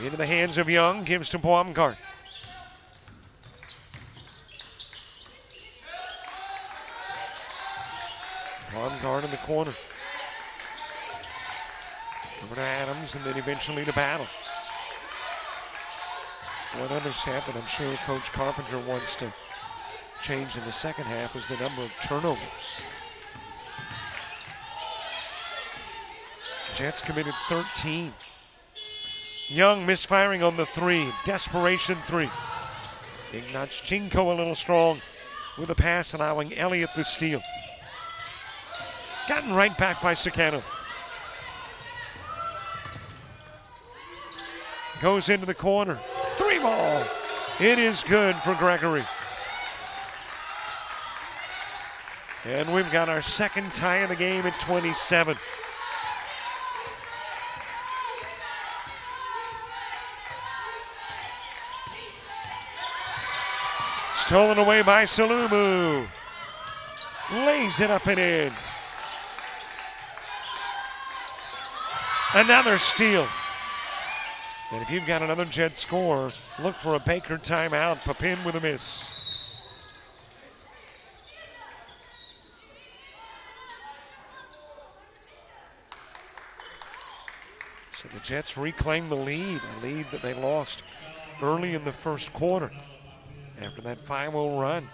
Into the hands of Young. Gives to Baumgart. Baumgart in the corner. Over to Adams and then eventually to Battle. One other stat that I'm sure Coach Carpenter wants to change in the second half is the number of turnovers. Jets committed 13. Young misfiring on the three. Desperation three. Ignachenko a little strong with a pass, allowing Elliott the steal. Gotten right back by Scano. Goes into the corner. Three ball. It is good for Gregory. And we've got our second tie of the game at 27. Stolen away by Salumu. Lays it up and in. Another steal. And if you've got another Jet score, look for a Baker timeout. Papin with a miss. So the Jets reclaim the lead, a lead that they lost early in the first quarter after that 5-0 run.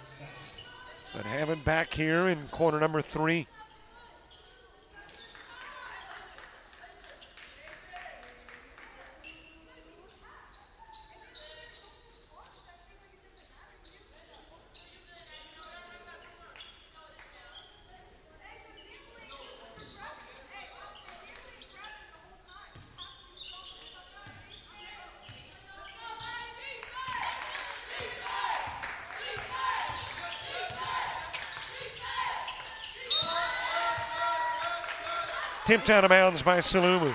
But have it back here in quarter number 3. Tipped out of bounds by Salumu.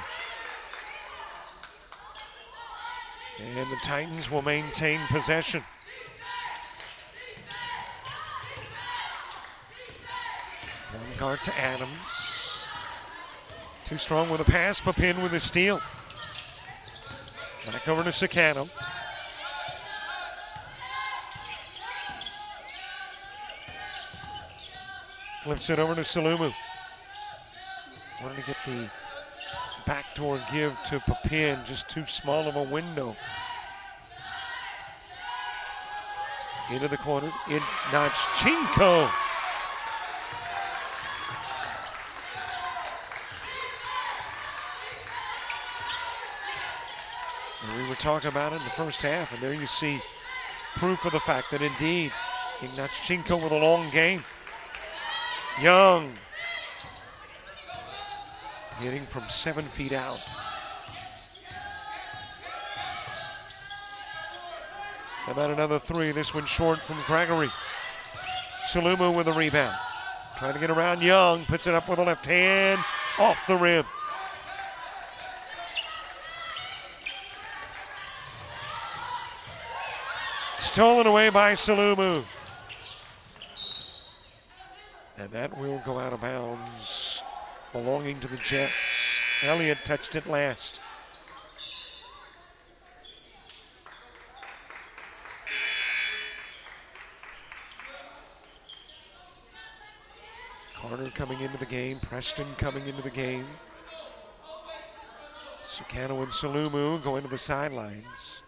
And the Titans will maintain possession. Baumgart to Adams. Too strong with a pass. Papin with a steal. Back over to Scano. Flips it over to Salumu. Wanted to get the backdoor give to Papin, just too small of a window. Into the corner, Ignachenko. And we were talking about it in the first half, and there you see proof of the fact that indeed Ignachenko with a long game. Young. Hitting from 7 feet out. How about another three? This one short from Gregory. Salumu with a rebound. Trying to get around Young. Puts it up with the left hand. Off the rim. Stolen away by Salumu. And that will go out of bounds, belonging to the Jets. Elliott touched it last. Carter coming into the game. Preston coming into the game. Scano and Salumu going to the sidelines.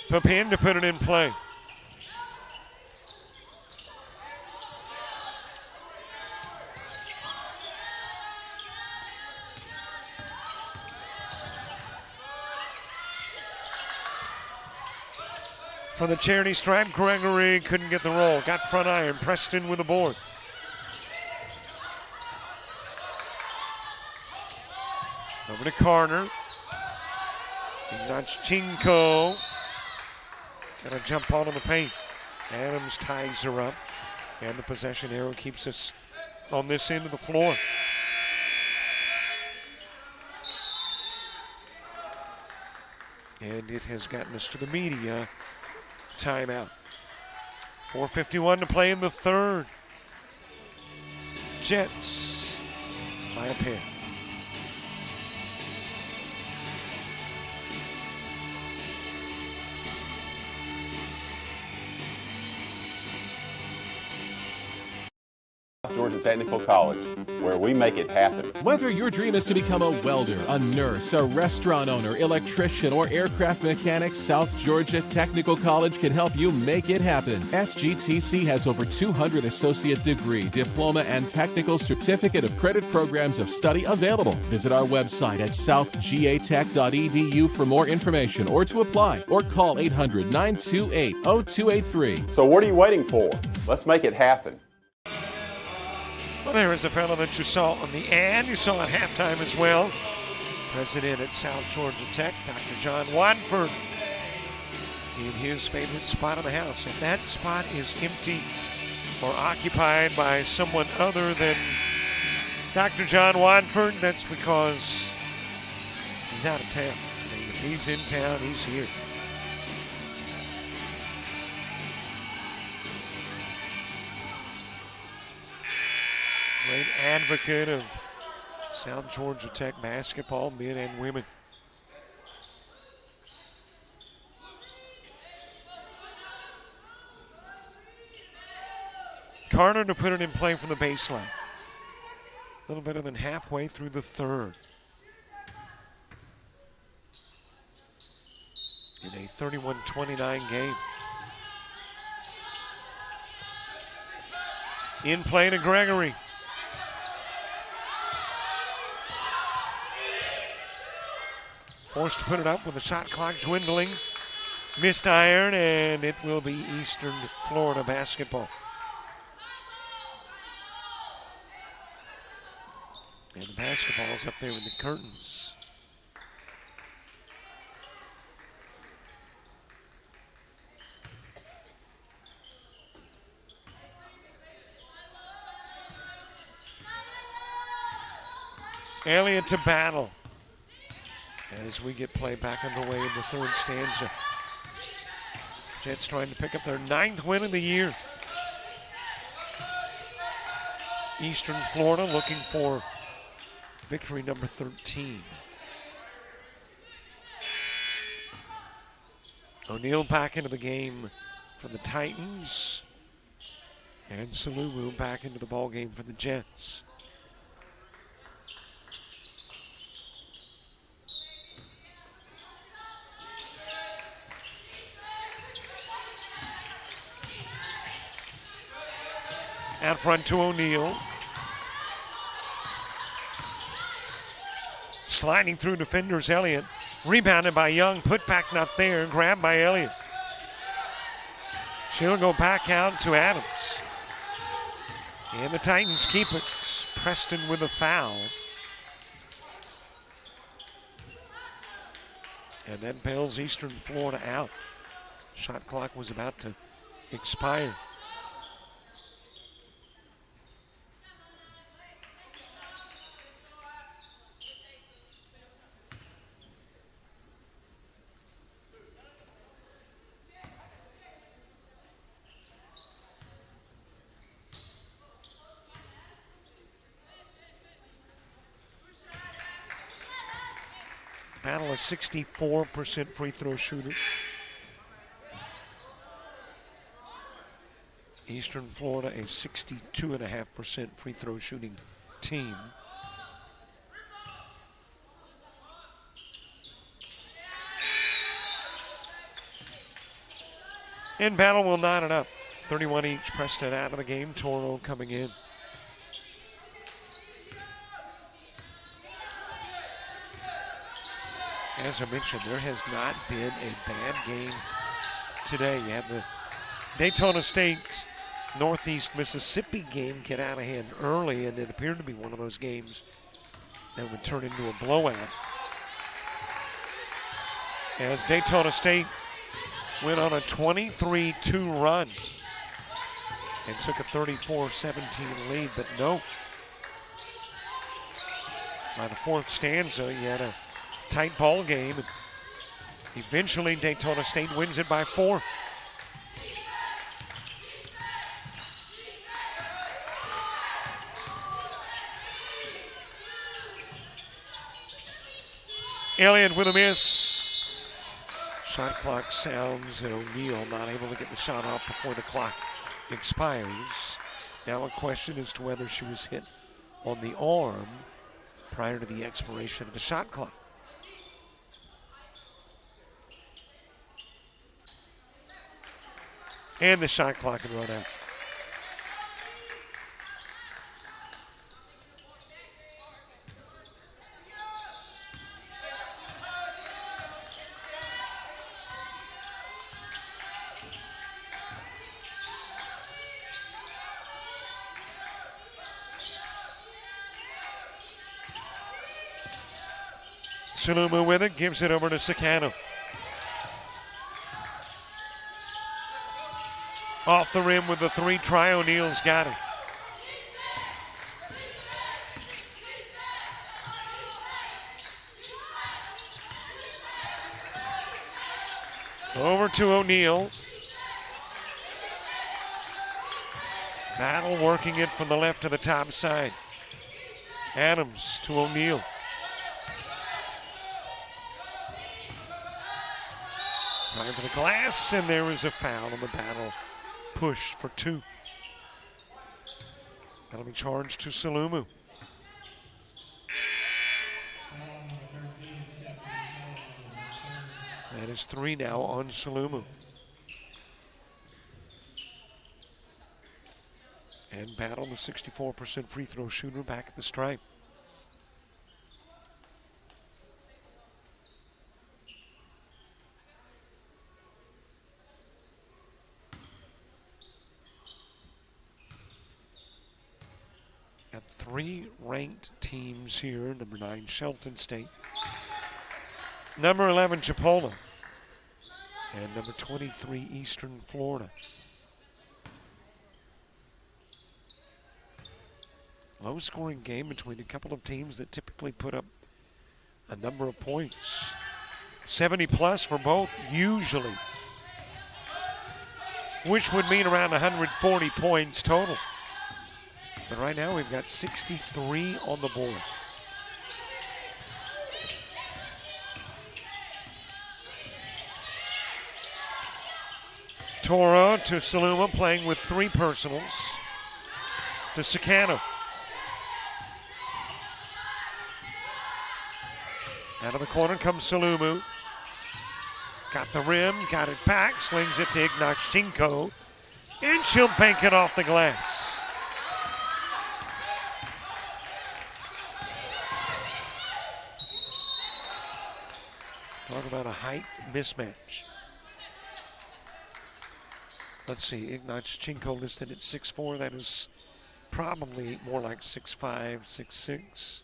Papin to put it in play. For the charity stripe, Gregory couldn't get the roll. Got front iron. Preston with the board. Over to Carter. Ignachenko. Got to jump on in the paint. Adams ties her up. And the possession arrow keeps us on this end of the floor. And it has gotten us to the media timeout. 4:51 to play in the third. Jets by a pair. Georgia Technical College, where we make it happen. Whether your dream is to become a welder, a nurse, a restaurant owner, electrician, or aircraft mechanic, South Georgia Technical College can help you make it happen. SGTC has over 200 associate degree, diploma, and technical certificate of credit programs of study available. Visit our website at southgatech.edu for more information or to apply, or call 800-928-0283. So what are you waiting for? Let's make it happen. Well, there is the fellow that you saw on the ad. You saw at halftime as well. President at South Georgia Tech, Dr. John Watford, in his favorite spot in the house. If that spot is empty or occupied by someone other than Dr. John Watford, that's because he's out of town. I mean, if he's in town, he's here. Great advocate of South Georgia Tech basketball, men and women. Carter to put it in play from the baseline. A little better than halfway through the third. In a 31-29 game. In play to Gregory. Forced to put it up with the shot clock dwindling. Missed iron, and it will be Eastern Florida basketball. And the basketball's up there with the curtains. Elliott to battle as we get play back underway in the third stanza. Jets trying to pick up their 9th win of the year. Eastern Florida looking for victory number 13. O'Neal back into the game for the Titans. And Salumu back into the ball game for the Jets. Out front to O'Neal. Sliding through defenders, Elliott. Rebounded by Young, put back not there, grabbed by Elliott. She'll go back out to Adams. And the Titans keep it. Preston with a foul. And that bails Eastern Florida out. Shot clock was about to expire. Battle a 64% free throw shooter. Eastern Florida a 62.5% free throw shooting team. And Battle will knot it up. 31 each. Preston out of the game. Toro coming in. As I mentioned, there has not been a bad game today. You had the Daytona State Northeast Mississippi game get out of hand early, and it appeared to be one of those games that would turn into a blowout. As Daytona State went on a 23-2 run and took a 34-17 lead, but no. By the fourth stanza, you had a tight ball game, and eventually Daytona State wins it by 4. Elliott with a miss. Shot clock sounds, and O'Neal not able to get the shot off before the clock expires. Now a question as to whether she was hit on the arm prior to the expiration of the shot clock. And the shot clock had run out. Sulumu with it, gives it over to Sakano. Off the rim with the 3 try, O'Neal's got it. Over to O'Neal. Battle working it from the left to the top side. Adams to O'Neal. Trying for the glass, and there is a foul on the Battle. Push for 2. That'll be charged to Sulumu. That is 3 now on Sulumu. And Battle, the 64% free throw shooter, back at the stripe. Got 3 ranked teams here. Number 9, Shelton State. Number 11, Chipola. And number 23, Eastern Florida. Low scoring game between a couple of teams that typically put up a number of points. 70 plus for both, usually. Which would mean around 140 points total. But right now we've got 63 on the board. Toro to Saluma, playing with 3 personals. To Sakano. Out of the corner comes Sulumu. Got the rim, got it back, slings it to Ignachenko, and she'll bank it off the glass. Talk about a height mismatch. Let's see, Ignachenko listed at 6'4". That is probably more like 6'5", 6'6".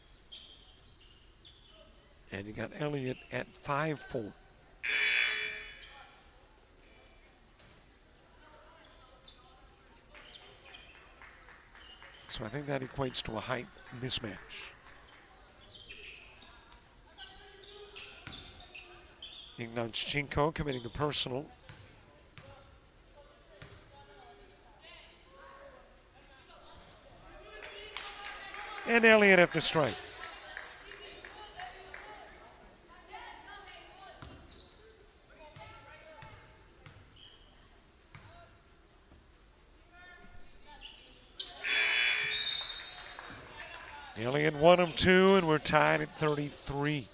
And you got Elliott at 5'4". So I think that equates to a height mismatch. Ignachenko committing the personal. And Elliott at the strike. Elliott 1 of 2, and we're tied at 33.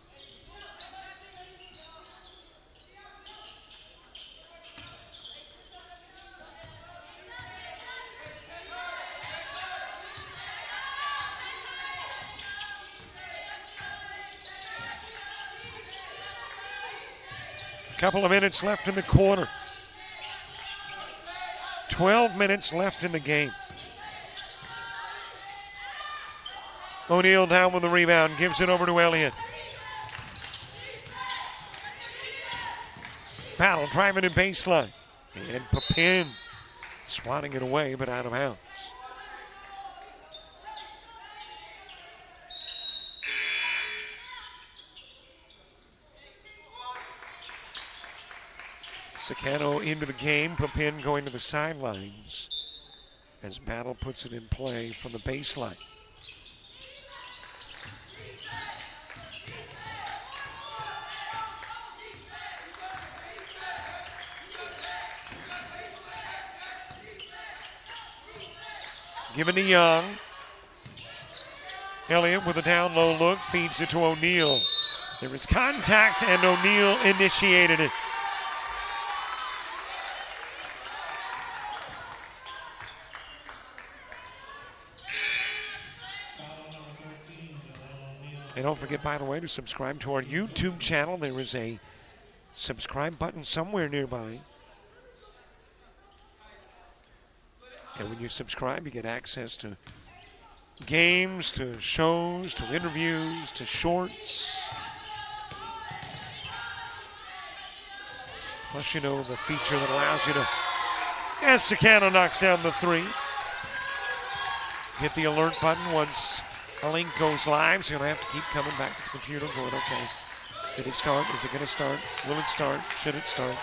Couple of minutes left in the quarter. 12 minutes left in the game. O'Neal down with the rebound, gives it over to Elliott. Battle driving to baseline. And Papin swatting it away, but out of bounds. Sacano into the game. Papin going to the sidelines as Battle puts it in play from the baseline. Given to Young. Elliott with a down low look, feeds it to O'Neal. There was contact and O'Neal initiated it. And don't forget, by the way, to subscribe to our YouTube channel. There is a subscribe button somewhere nearby. And when you subscribe, you get access to games, to shows, to interviews, to shorts. Plus, you know, the feature that allows you to, as Sacano knocks down the three, hit the alert button once a link goes live. So you're going to have to keep coming back to the computer going, okay, did it start? Is it going to start? Will it start? Should it start?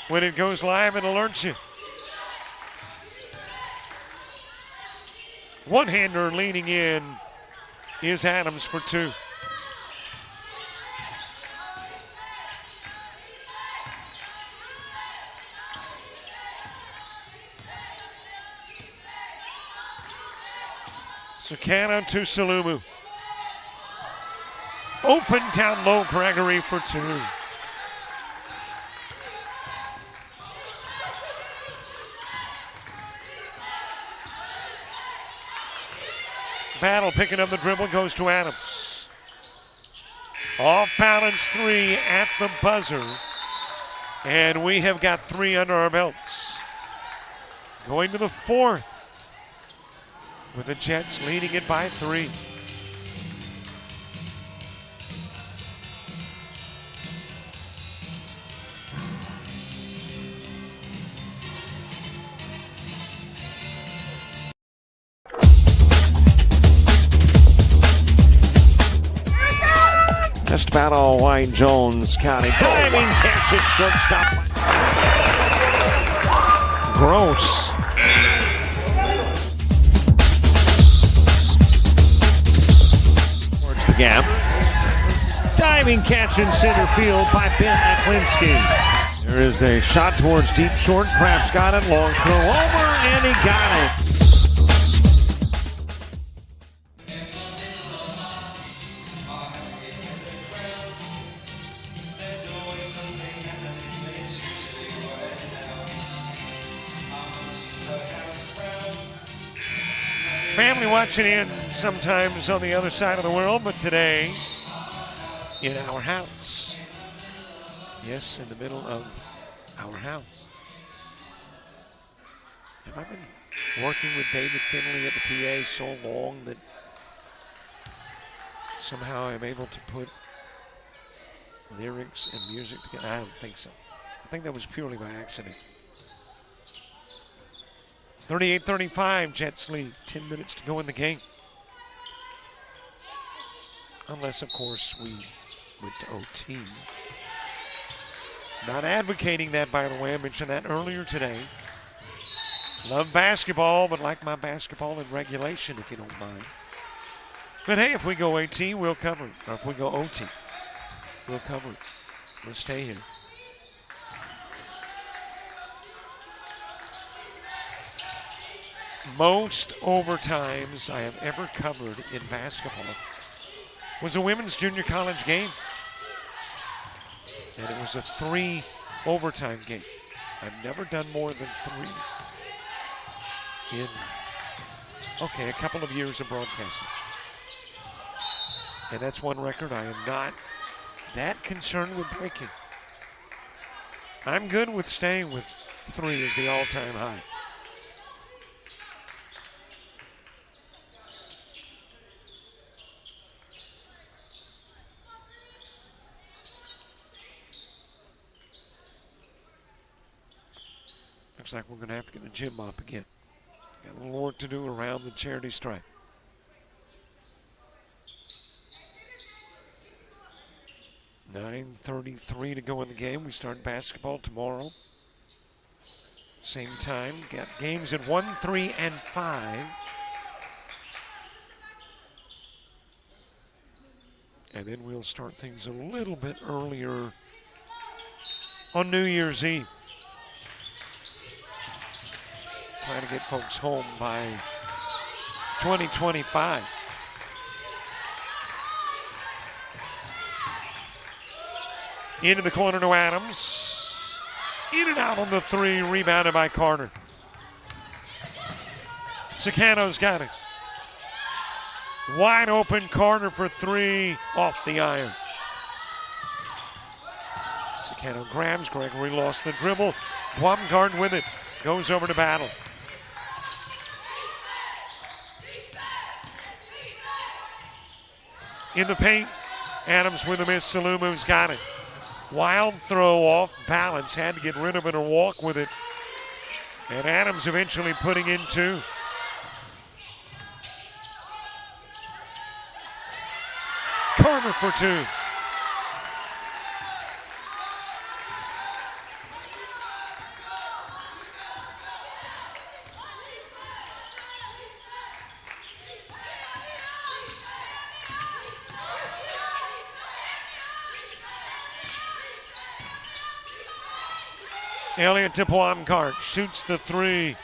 When it goes live, it alerts you. One-hander leaning in is Adams for two. Sacano to Salumu. Open down low, Gregory for two. Battle picking up the dribble, goes to Adams. Off balance three at the buzzer. And we have got three under our belts. Going to the fourth, with the Jets leading it by three. Just about all Wayne Jones County. Diving catch it, shortstop. Gross. Towards the gap. Diving catch in center field by Ben Aklinski. There is a shot towards deep short. Kraft's got it. Long throw over, and he got it. Family watching in sometimes on the other side of the world, but today in our house. Yes, in the middle of our house. Have I been working with David Finley at the PA so long that somehow I'm able to put lyrics and music together? I don't think so. I think that was purely by accident. 38-35, Jets lead. 10 minutes to go in the game. Unless, of course, we went to OT. Not advocating that, by the way. I mentioned that earlier today. Love basketball, but like my basketball in regulation, if you don't mind. But hey, if we go AT, we'll cover it. Or if we go OT, we'll cover it. We'll stay here. Most overtimes I have ever covered in basketball was a women's junior college game. And it was a 3 overtime game. I've never done more than 3 in, a couple of years of broadcasting. And that's one record I am not that concerned with breaking. I'm good with staying with 3 is the all-time high. Looks like we're going to have to get the gym up again. Got a little work to do around the charity stripe. $9:33 to go in the game. We start basketball tomorrow. Same time. Got games at 1, 3, and 5. And then we'll start things a little bit earlier on New Year's Eve. Trying to get folks home by 2025. Into the corner to Adams. In and out on the 3, rebounded by Carter. Sicano's got it. Wide open, Carter for 3, off the iron. Sicano grabs, Gregory lost the dribble. Baumgart with it, goes over to Battle. In the paint, Adams with a miss, Salumu's got it. Wild throw off balance, had to get rid of it or walk with it. And Adams eventually putting in 2. Carter for 2. Elliott to Baumgart, shoots the 3.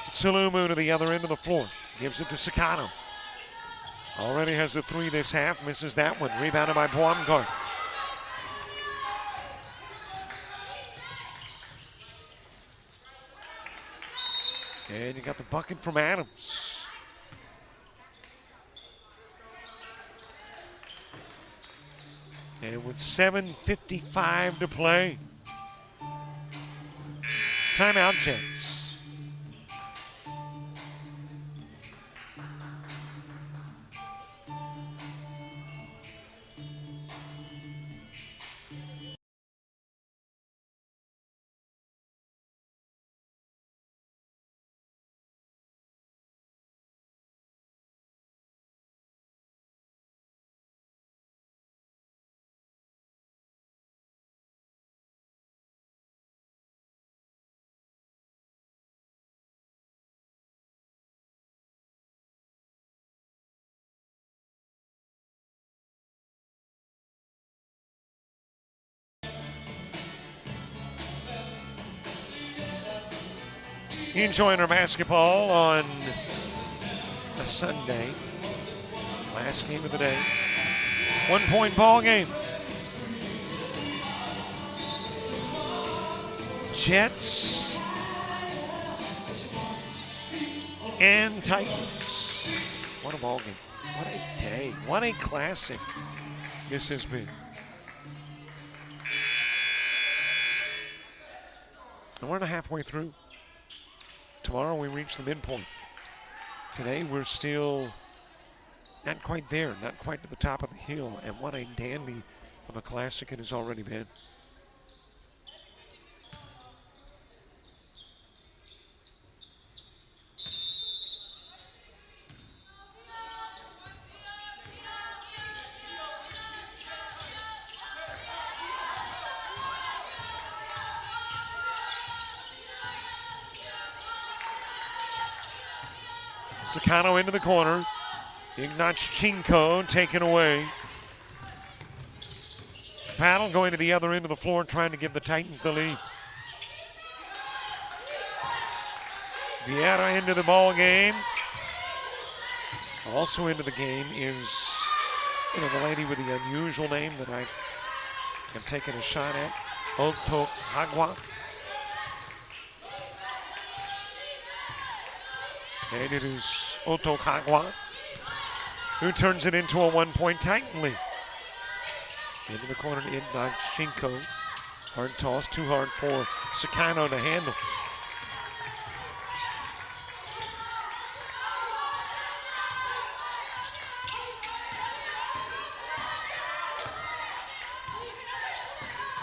Salumu to the other end of the floor, gives it to Sicano. Already has a 3 this half, misses that one. Rebounded by Baumgart. And you got the bucket from Adams. And with 7:55 to play, timeout, Jets. Enjoying our basketball on a Sunday. Last game of the day. 1-point ball game. Jets and Titans. What a ball game. What a day. What a classic this has been. And we're halfway through. Tomorrow we reach the midpoint. Today we're still not quite there, not quite to the top of the hill. And what a dandy of a classic it has already been. Sicano into the corner. Ignachenko taken away. Paddle going to the other end of the floor, trying to give the Titans the lead. Vieira into the ball game. Also into the game is, the lady with the unusual name that I have taken a shot at, Otokagwa. And it is Otokagwa who turns it into a 1-point Titan lead. Into the corner to inbound Shinko. Hard toss, too hard for Sakano to handle.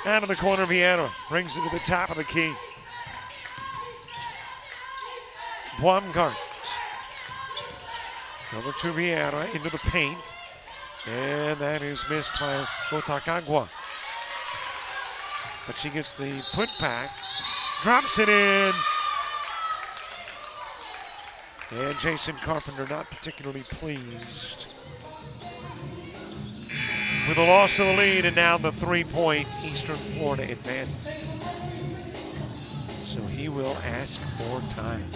Out of the corner, Vieira brings it to the top of the key. Baumgart. Over to Vieira into the paint. And that is missed by Otakagwa. But she gets the putback. Drops it in. And Jason Carpenter not particularly pleased with the loss of the lead, and now the 3-point Eastern Florida advantage. So he will ask for time.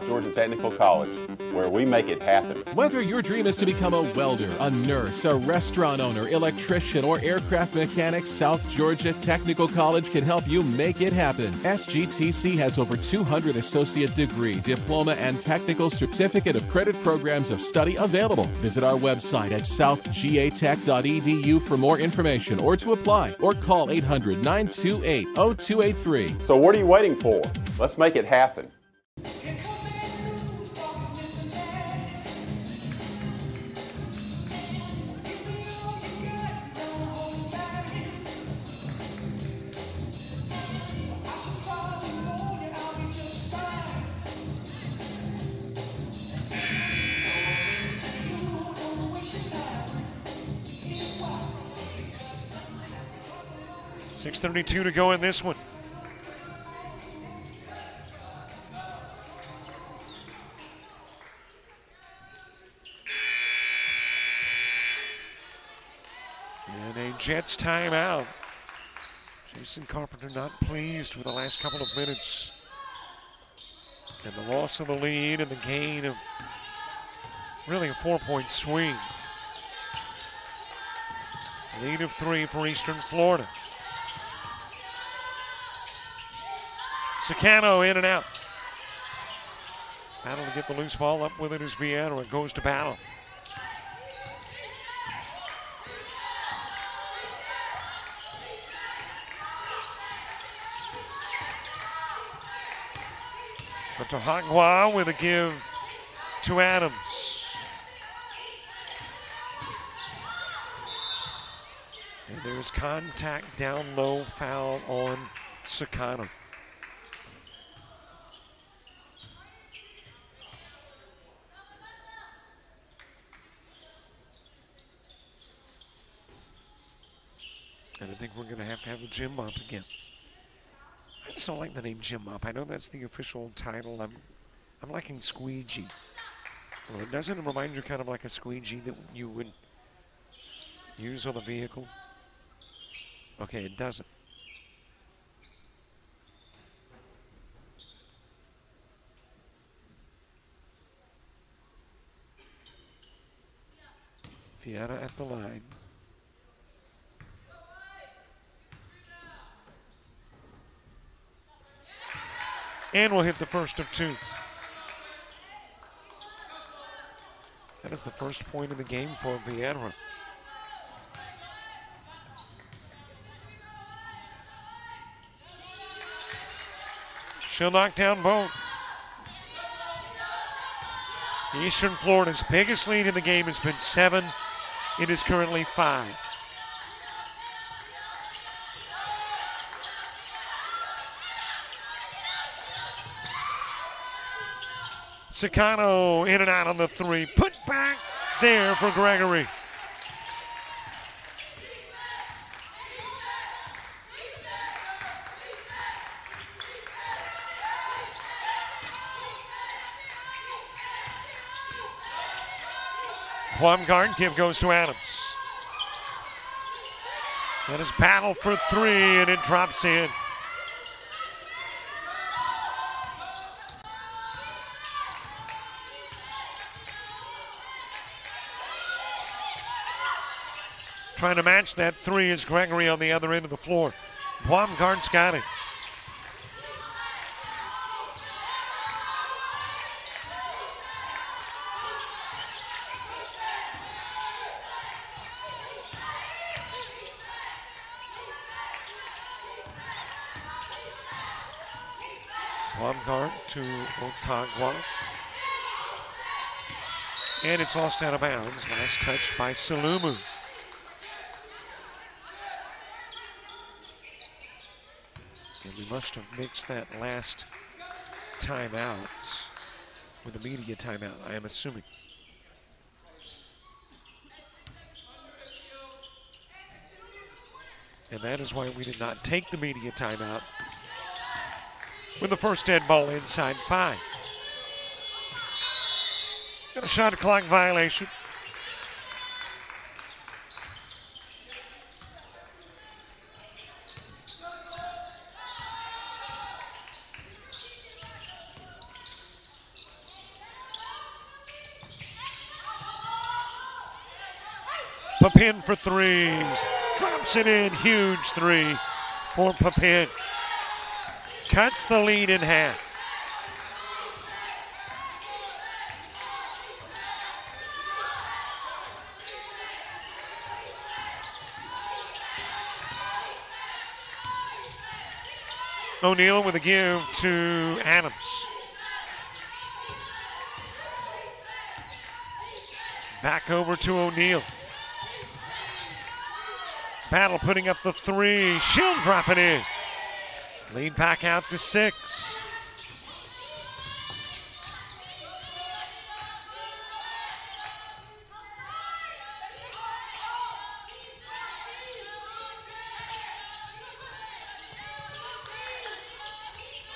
Georgia Technical College, where we make it happen. Whether your dream is to become a welder, a nurse, a restaurant owner, electrician, or aircraft mechanic, South Georgia Technical College can help you make it happen. SGTC has over 200 associate degree, diploma, and technical certificate of credit programs of study available. Visit our website at southgatech.edu for more information or to apply, or call 800-928-0283. So what are you waiting for? Let's make it happen. .6:32 to go in this one. And a Jets timeout. Jason Carpenter not pleased with the last couple of minutes. And the loss of the lead and the gain of really a 4-point swing. Lead of 3 for Eastern Florida. Sakano in and out. Battle to get the loose ball up with it as Vieira goes to battle. But to Hagwa with a give to Adams. And there's contact down low, foul on Sakano. And I think we're going to have a gym mop again. I just don't like the name gym mop. I know that's the official title. I'm liking squeegee. Well, doesn't it remind you kind of like a squeegee that you would use on a vehicle? Okay, it doesn't. Vieira at the line. And we'll hit the first of 2. That is the first point of the game for Vieira. She'll knock down both. Eastern Florida's biggest lead in the game has been 7. It is currently 5. Sakano in and out on the 3. Put back there for Gregory. Baumgart give goes to Adams. That is battle for 3, and it drops in. Trying to match that 3 is Gregory on the other end of the floor. Baumgart's got it. Baumgart to Otagwa. And it's lost out of bounds. Last touched by Salumu. And we must have mixed that last timeout with a media timeout, I am assuming. And that is why we did not take the media timeout with the first dead ball inside 5. Got a shot clock violation. Papin for threes. Drops it in. Huge 3 for Papin. Cuts the lead in half. O'Neal with a give to Adams. Back over to O'Neal. Battle putting up the 3. She'll drop it in. Lead back out to 6.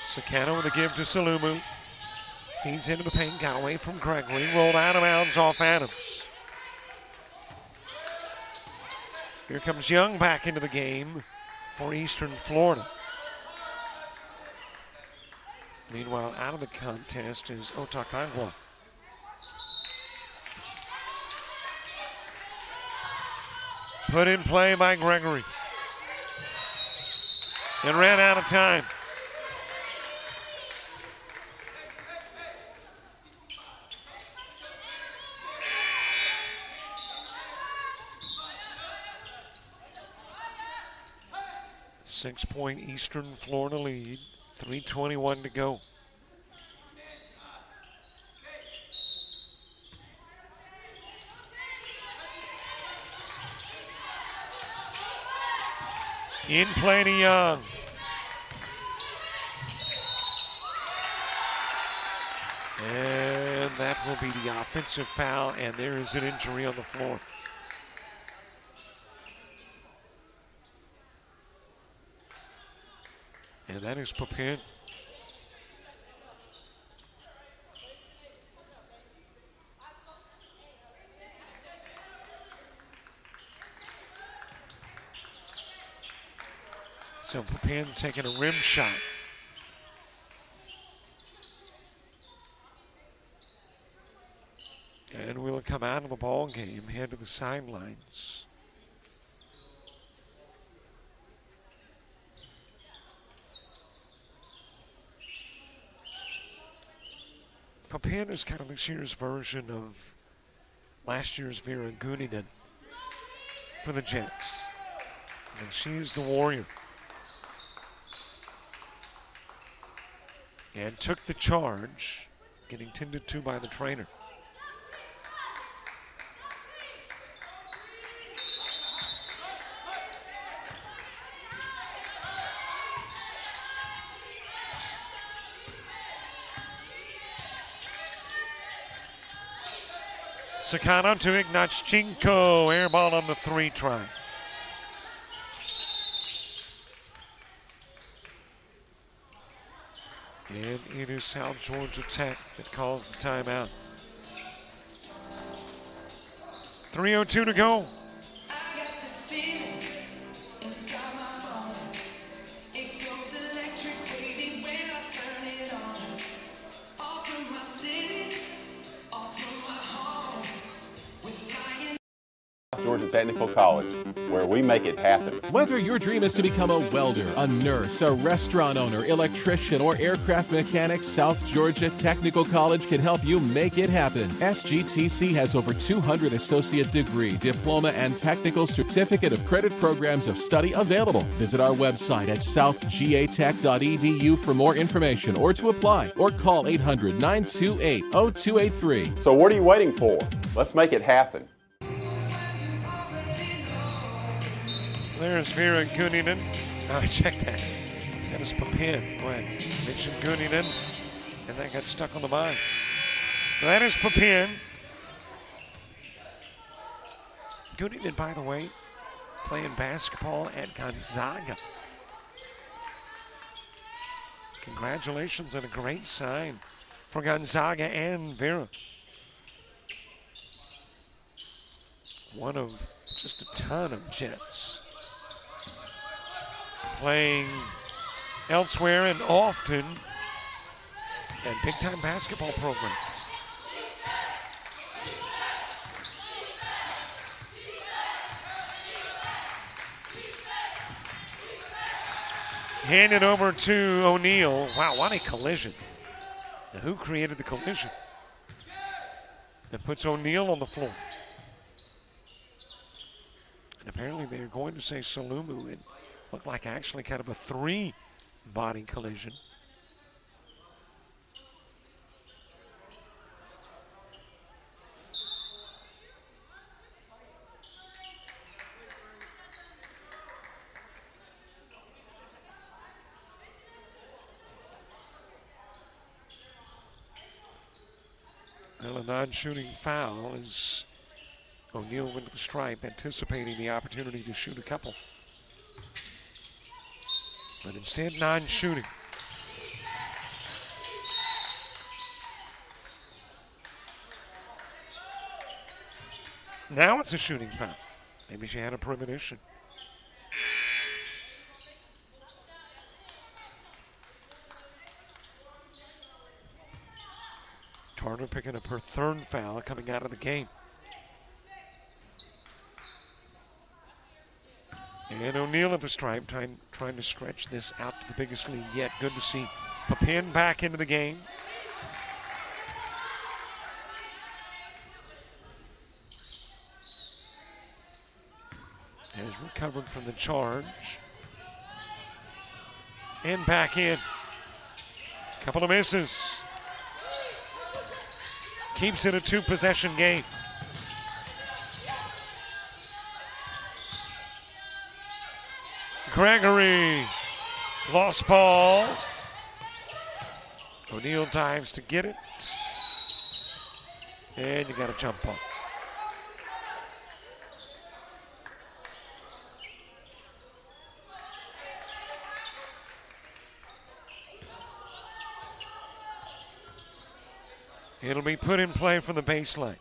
Sakano with a give to Salumu. Feeds into the paint, got away from Gregory. Rolled out of bounds off Adams. Here comes Young back into the game for Eastern Florida. Meanwhile, out of the contest is Otagwa. Put in play by Gregory. And ran out of time. Six-point Eastern Florida lead. 3:21 to go. In play to Young. And that will be the offensive foul, and there is an injury on the floor. And that is Papin. So Papin taking a rim shot. And we'll come out of the ball game, head to the sidelines. Papin is kind of this year's version of last year's Vera Guninen for the Jets. And she's the warrior. And took the charge, getting tended to by the trainer. Sakano to Ignatchenko. Air ball on the 3 try. And it is South Georgia Tech that calls the timeout. 3:02 to go. South Georgia Technical College, where we make it happen. Whether your dream is to become a welder, a nurse, a restaurant owner, electrician, or aircraft mechanic, South Georgia Technical College can help you make it happen. SGTC has over 200 associate degree, diploma, and technical certificate of credit programs of study available. Visit our website at southgatech.edu for more information or to apply, or call 800-928-0283. So what are you waiting for? Let's make it happen. There's Vera Guninen. Oh, check that. That is Papin. Go ahead. Mention Guninen, and that got stuck on the mind. That is Papin. Guninen, by the way, playing basketball at Gonzaga. Congratulations and a great sign for Gonzaga and Vera. One of just a ton of Jets playing elsewhere and often at big-time basketball programs. Hand it over to O'Neal. Wow, what a collision. Now, who created the collision? That puts O'Neal on the floor. And apparently they're going to say Salumu. It looked like actually kind of a three-body collision. Well, a non-shooting foul as O'Neal went to the stripe, anticipating the opportunity to shoot a couple. But instead, non-shooting. Now it's a shooting foul. Maybe she had a premonition. Carter picking up her third foul coming out of the game. And O'Neal at the stripe, trying to stretch this out to the biggest lead yet. Good to see Papin back into the game. Has recovered from the charge. And back in. Couple of misses. Keeps it a two-possession game. Gregory, lost ball. O'Neal dives to get it. And you got a jump ball. It'll be put in play from the baseline.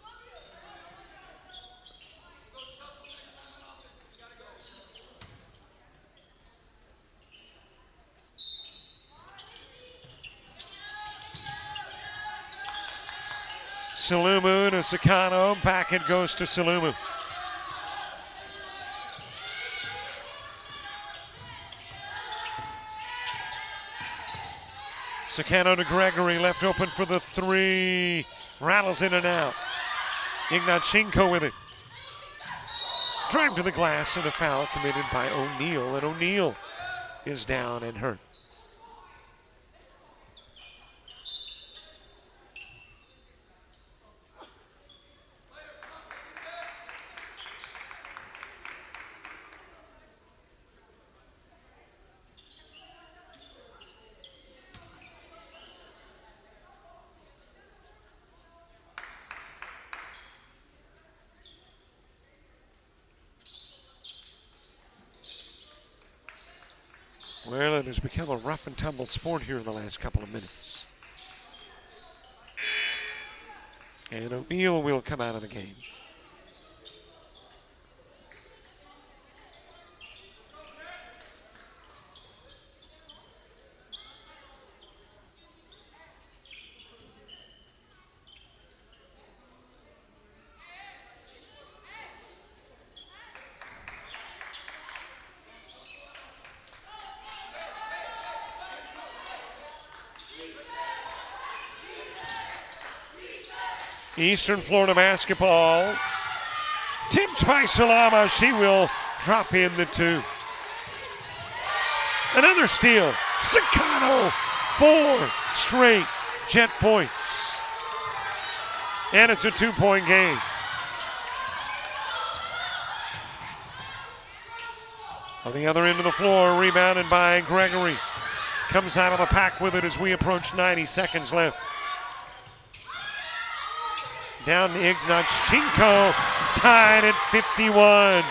Salumu to Sakano. Back it goes to Salumu. Sakano to Gregory, left open for the three. Rattles in and out. Ignachenko with it. Drive to the glass and a foul committed by O'Neal, and O'Neal is down and hurt. Well, it has become a rough and tumble sport here in the last couple of minutes. And O'Neal will come out of the game. Eastern Florida basketball. Tipped by Salama. She will drop in the 2. Another steal. Sakano. 4 straight Jet points. And it's a 2-point game. On the other end of the floor, rebounded by Gregory. Comes out of the pack with it as we approach 90 seconds left. Down to Ignachenko, tied at 51.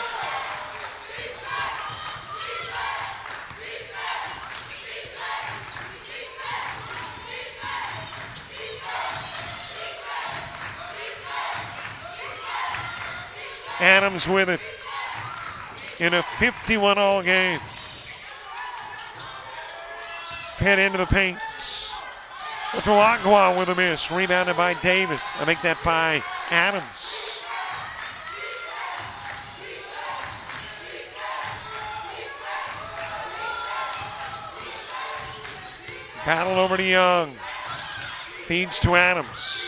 Adams with it in a 51-all game. Fed into the paint. That's Agua with a miss. Rebounded by Davis. I make that by Adams. Battle over to Young. Feeds to Adams.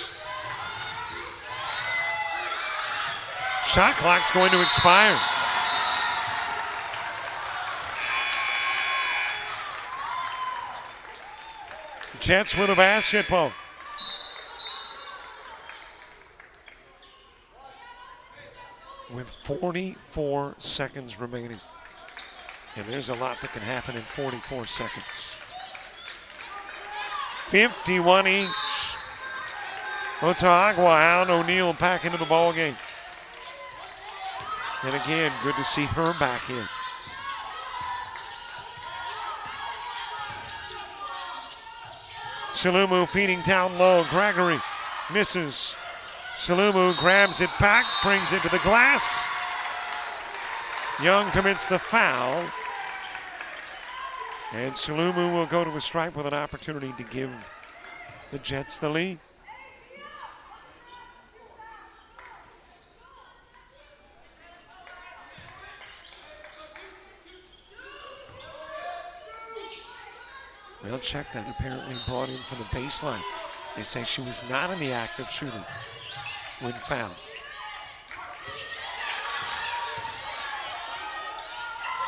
Shot clock's going to expire. Jets with a basketball. With 44 seconds remaining. And there's a lot that can happen in 44 seconds. 51 each. Otaagua out. O'Neal back into the ball game. And again, good to see her back in. Salumu feeding down low. Gregory misses. Salumu grabs it back, brings it to the glass. Young commits the foul. And Salumu will go to a stripe with an opportunity to give the Jets the lead. Well, check that. Apparently brought in from the baseline. They say she was not in the act of shooting when fouled.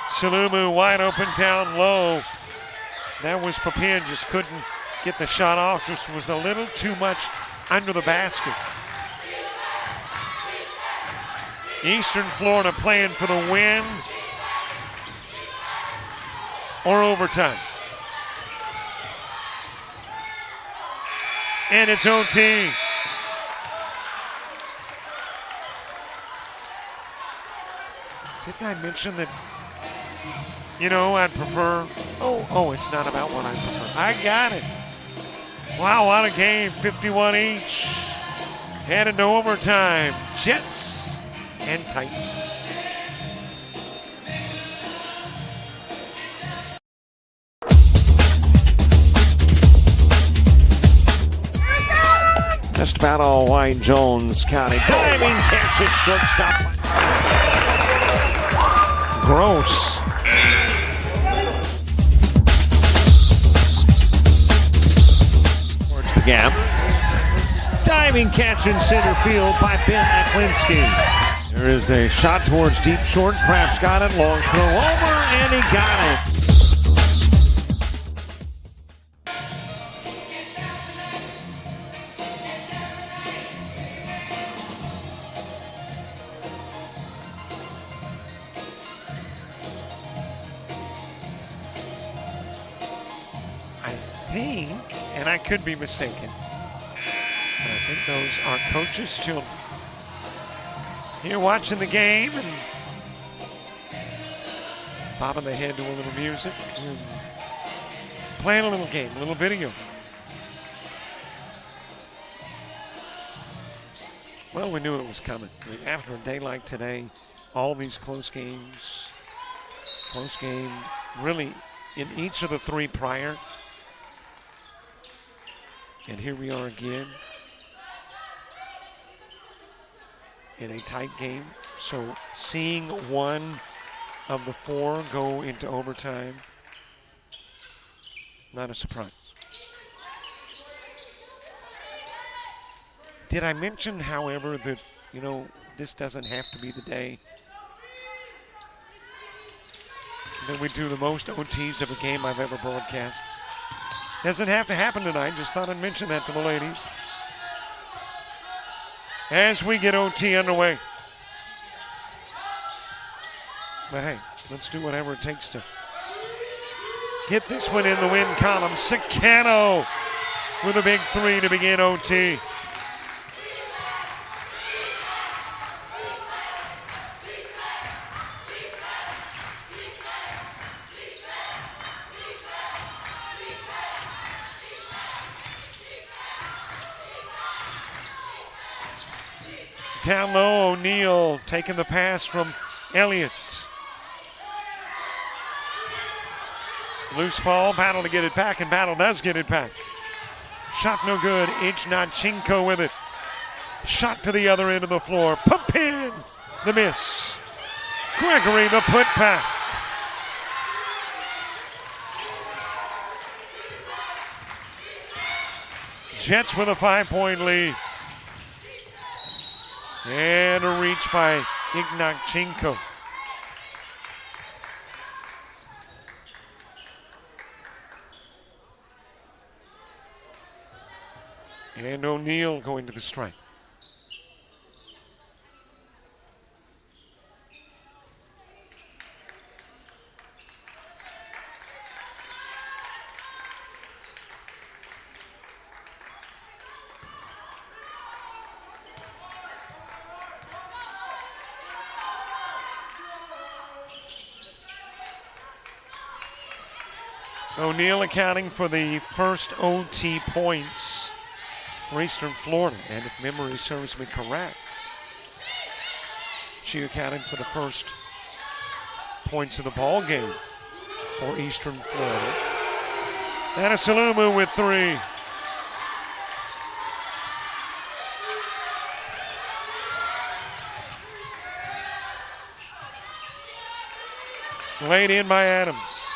Salumu wide open down low. That was Papin, just couldn't get the shot off. Just was a little too much under the basket. Eastern Florida playing for the win or overtime. And it's OT. Didn't I mention that, I'd prefer, it's not about what I prefer. I got it. Wow, what a game, 51 each. Headed to overtime, Jets and Titans. Just about all Wayne Jones County. Diving catch at shortstop. Gross. Towards the gap. Diving catch in center field by Ben Aklinski. There is a shot towards deep short. Krabs got it. Long throw over, and he got it. And I could be mistaken, but I think those are coaches' children. Here watching the game and bobbing the head to a little music and playing a little game, a little video. Well, we knew it was coming. After a day like today, all these close games, close game really in each of the three prior. And here we are again in a tight game. So seeing one of the four go into overtime, not a surprise. Did I mention, however, that, this doesn't have to be the day that we do the most OTs of a game I've ever broadcast? Doesn't have to happen tonight. Just thought I'd mention that to the ladies. As we get OT underway. But hey, let's do whatever it takes to get this one in the win column. Sicano with a big three to begin OT. Down low, O'Neal taking the pass from Elliott. Loose ball, Battle to get it back, and Battle does get it back. Shot no good, Ichnachenko with it. Shot to the other end of the floor. Pump in, the miss. Gregory, the putback. Jets with a 5-point lead. And a reach by Ichnachenko. And O'Neal going to the strike. O'Neal accounting for the first OT points for Eastern Florida, and if memory serves me correct, she accounted for the first points of the ball game for Eastern Florida. And a Salumu with three. Laid in by Adams.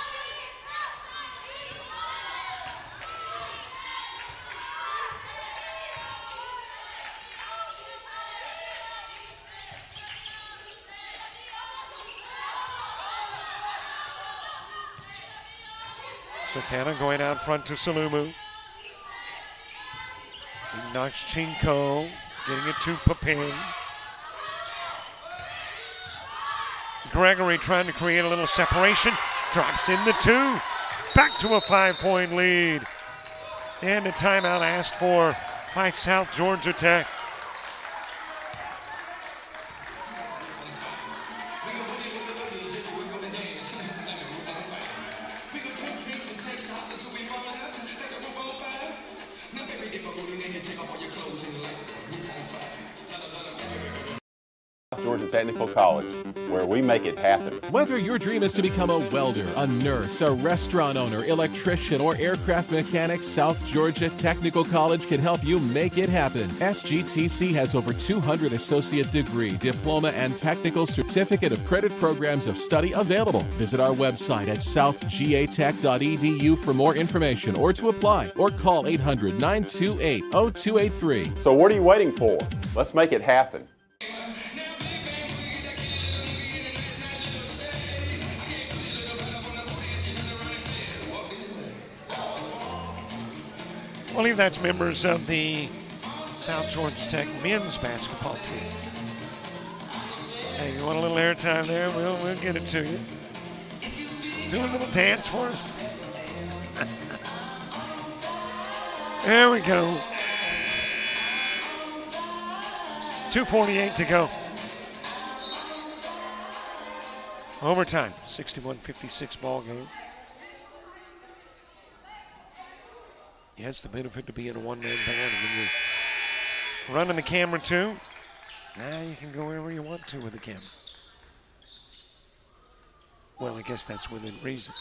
Sakana going out front to Salumu. Ichnachenko getting it to Papin. Gregory trying to create a little separation. Drops in the two. Back to a 5-point lead. And a timeout asked for by South Georgia Tech. Georgia Technical College, where we make it happen. Whether your dream is to become a welder, a nurse, a restaurant owner, electrician, or aircraft mechanic, South Georgia Technical College can help you make it happen. SGTC has over 200 associate degree, diploma, and technical certificate of credit programs of study available. Visit our website at southgatech.edu for more information or to apply, or call 800-928-0283. So what are you waiting for? Let's make it happen. I believe that's members of the South Georgia Tech men's basketball team. Hey, you want a little airtime there? We'll get it to you. Do a little dance for us. There we go. 2:48 to go. Overtime, 61-56 ball game. He has the benefit of being a one-man band, and when you're running the camera too, now you can go wherever you want to with the camera. Well, I guess that's within reason.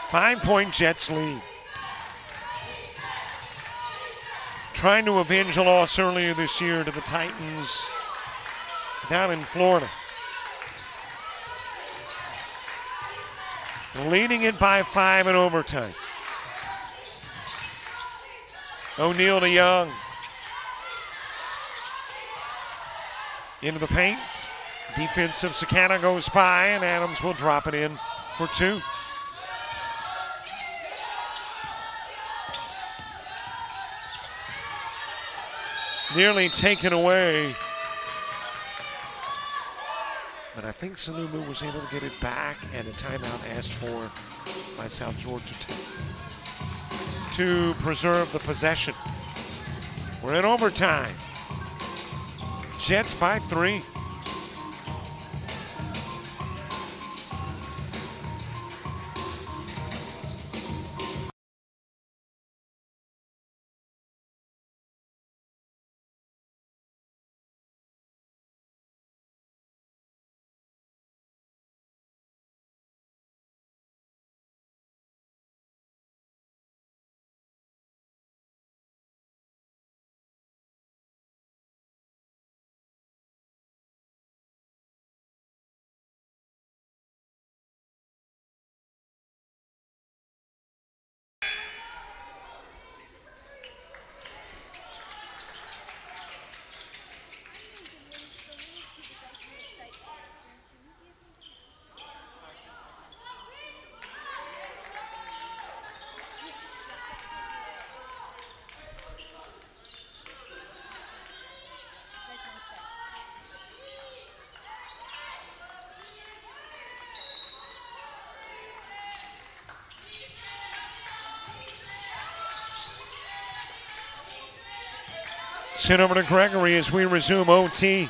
Five-point Jets lead. Trying to avenge a loss earlier this year to the Titans down in Florida. Leading it by 5 in overtime. O'Neal to Young. Into the paint. Defense of Sakana goes by, and Adams will drop it in for two. Nearly taken away. But I think Salumu was able to get it back, and a timeout asked for by South Georgia Tech to preserve the possession. We're in overtime. Jets by 3. Sent over to Gregory as we resume OT.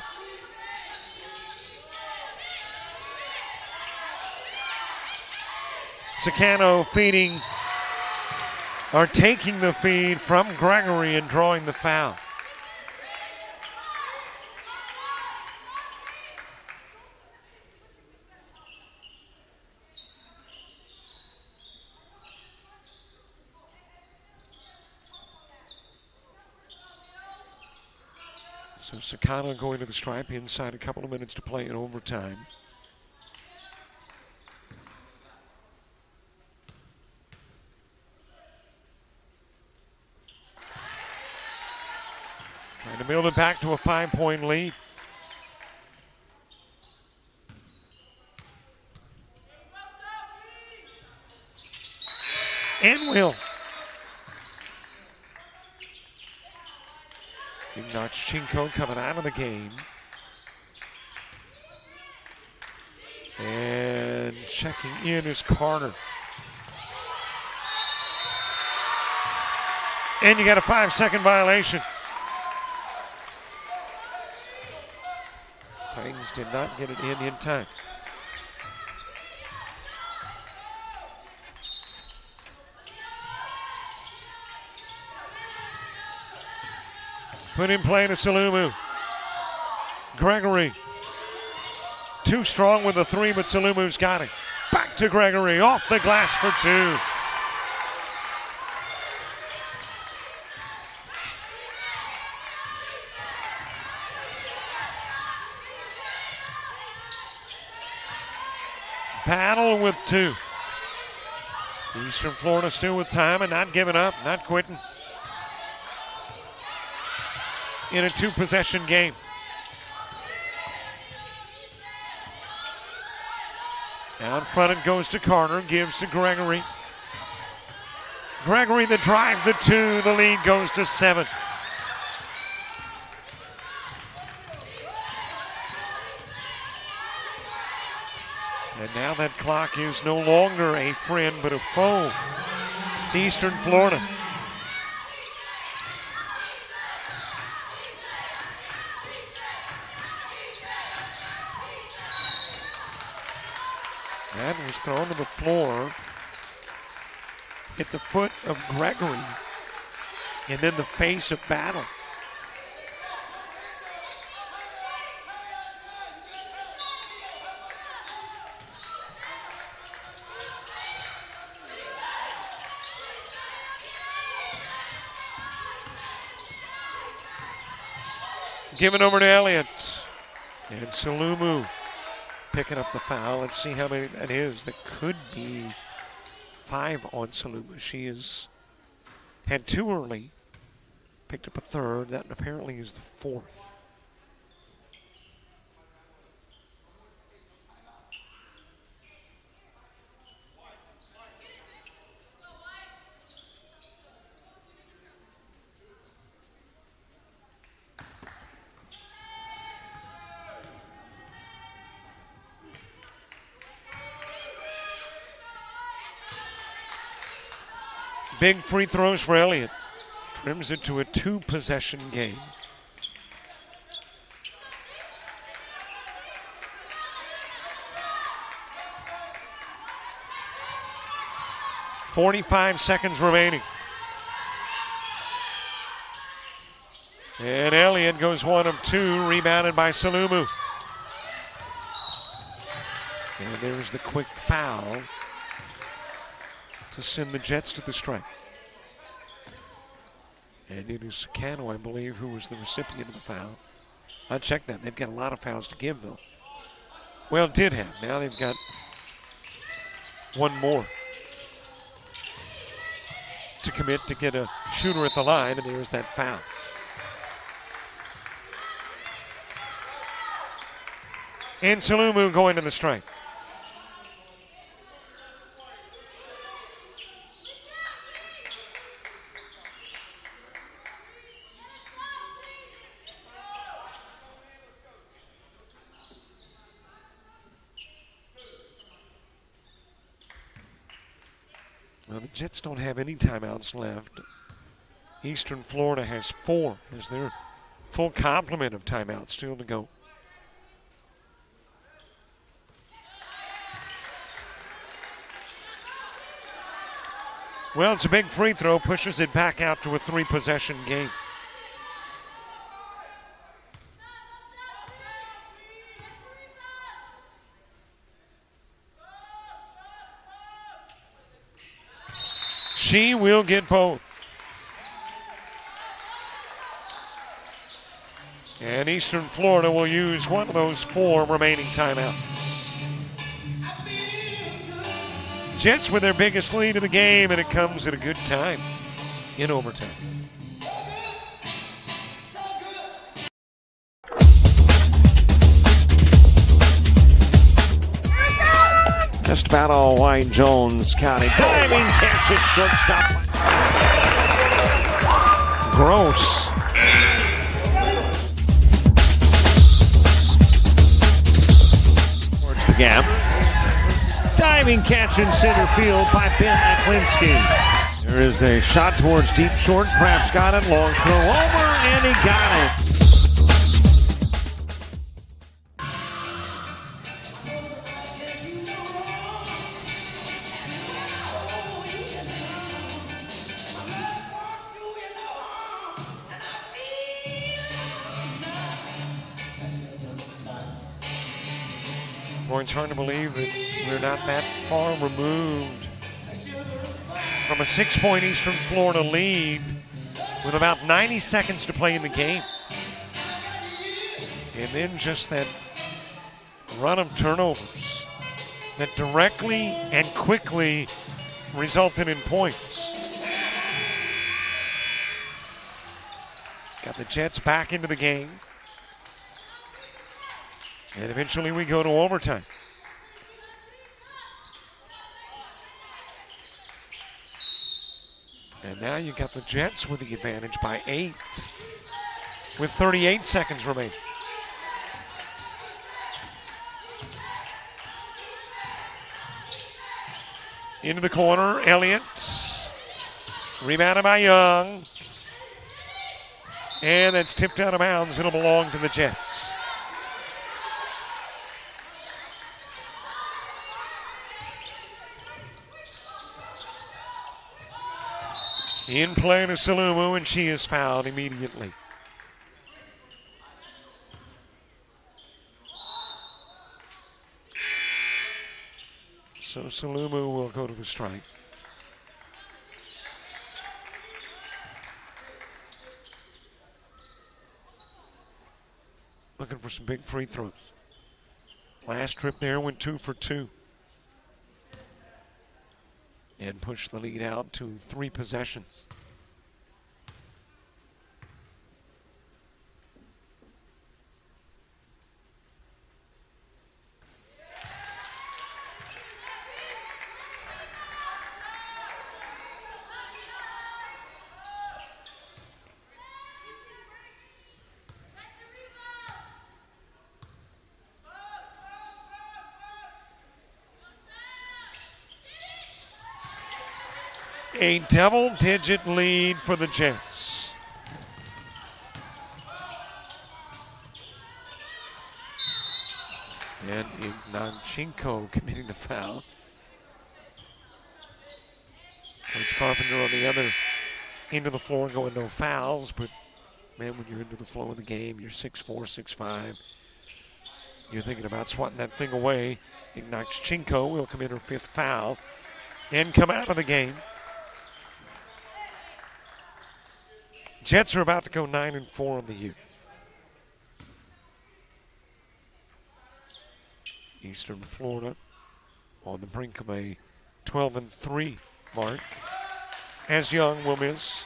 Sakano feeding, or taking the feed from Gregory and drawing the foul. So Sakana going to the stripe inside a couple of minutes to play in overtime. Trying to build it back to a 5-point lead. And will. Ignachenko coming out of the game. And checking in is Carter. And you got a 5-second violation. Titans did not get it in time. Put in play to Salumu. Gregory. Too strong with the 3, but Salumu's got it. Back to Gregory. Off the glass for 2. Battle with 2. Eastern Florida still with time and not giving up, not quitting. In a 2-possession game. Out front it goes to Carter, gives to Gregory. Gregory the drive, the 2, the lead goes to 7. And now that clock is no longer a friend but a foe to Eastern Florida. That was thrown to the floor, hit the foot of Gregory, and then the face of Battle. Given over to Elliott, and Salumu picking up the foul. Let's see how many that is. That could be 5 on Salumu. She has had 2 early, Picked up a third. That apparently is the fourth. Big free throws for Elliott. Trims it to a 2-possession game. .45 seconds remaining. And Elliott goes 1 of 2, rebounded by Salumu. And there's the quick foul to send the Jets to the strike. And it is Sakano, I believe, who was the recipient of the foul. I'll check that. They've got a lot of fouls to give, though. Well, did have. Now they've got one more to commit to get a shooter at the line, and there's that foul. And Salumu going to the strike. Well, the Jets don't have any timeouts left. Eastern Florida has 4 as their full complement of timeouts still to go. Well, it's a big free throw, pushes it back out to a 3-possession game. She will get both. And Eastern Florida will use one of those 4 remaining timeouts. Jets with their biggest lead of the game, and it comes at a good time in overtime. Just about all White Jones County. Diving catch it, shortstop. Gross. Towards the gap. Diving catch in center field by Ben Aklinski. There is a shot towards deep short. Kraft's got it. Long throw over, and he got it. Boy, it's hard to believe that we're not that far removed from a 6-point Eastern Florida lead with about 90 seconds to play in the game. And then just that run of turnovers that directly and quickly resulted in points. Got the Jets back into the game. And eventually we go to overtime. And now you got the Jets with the advantage by 8 with 38 seconds remaining. Into the corner, Elliott. Rebounded by Young. And that's tipped out of bounds. It'll belong to the Jets. In play to Salumu, and she is fouled immediately. So Salumu will go to the strike. Looking for some big free throws. Last trip there went 2 for 2. And push the lead out to 3 possessions. A double-digit lead for the Jets. And Ignanchenko committing the foul. Coach Carpenter on the other end of the floor going no fouls, but man, when you're into the flow of the game, you're 6'4", 6'5". You're thinking about swatting that thing away. Ignanchenko will commit her 5th foul and come out of the game. Jets are about to go 9-4 on the year. Eastern Florida on the brink of a 12-3 mark, as Young will miss.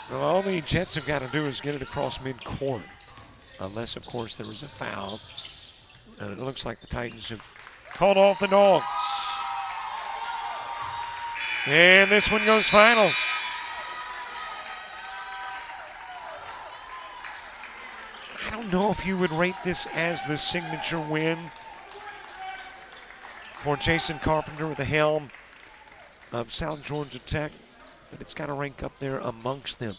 Well, all the Jets have got to do is get it across midcourt, unless, of course, there was a foul. And it looks like the Titans have called off the Dogs. And this one goes final. I don't know if you would rate this as the signature win for Jason Carpenter at the helm of South Georgia Tech, but it's got to rank up there amongst them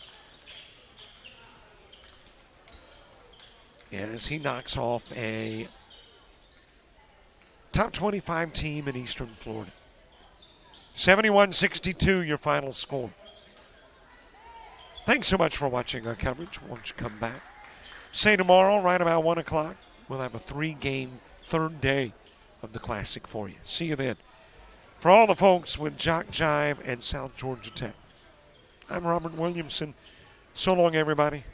as he knocks off a top 25 team in Eastern Florida. 71-62, your final score. Thanks so much for watching our coverage. Won't you come back? Say tomorrow, right about 1 o'clock, we'll have a 3-game third day of the Classic for you. See you then. For all the folks with JockJive and South Georgia Tech, I'm Robert Williamson. So long, everybody.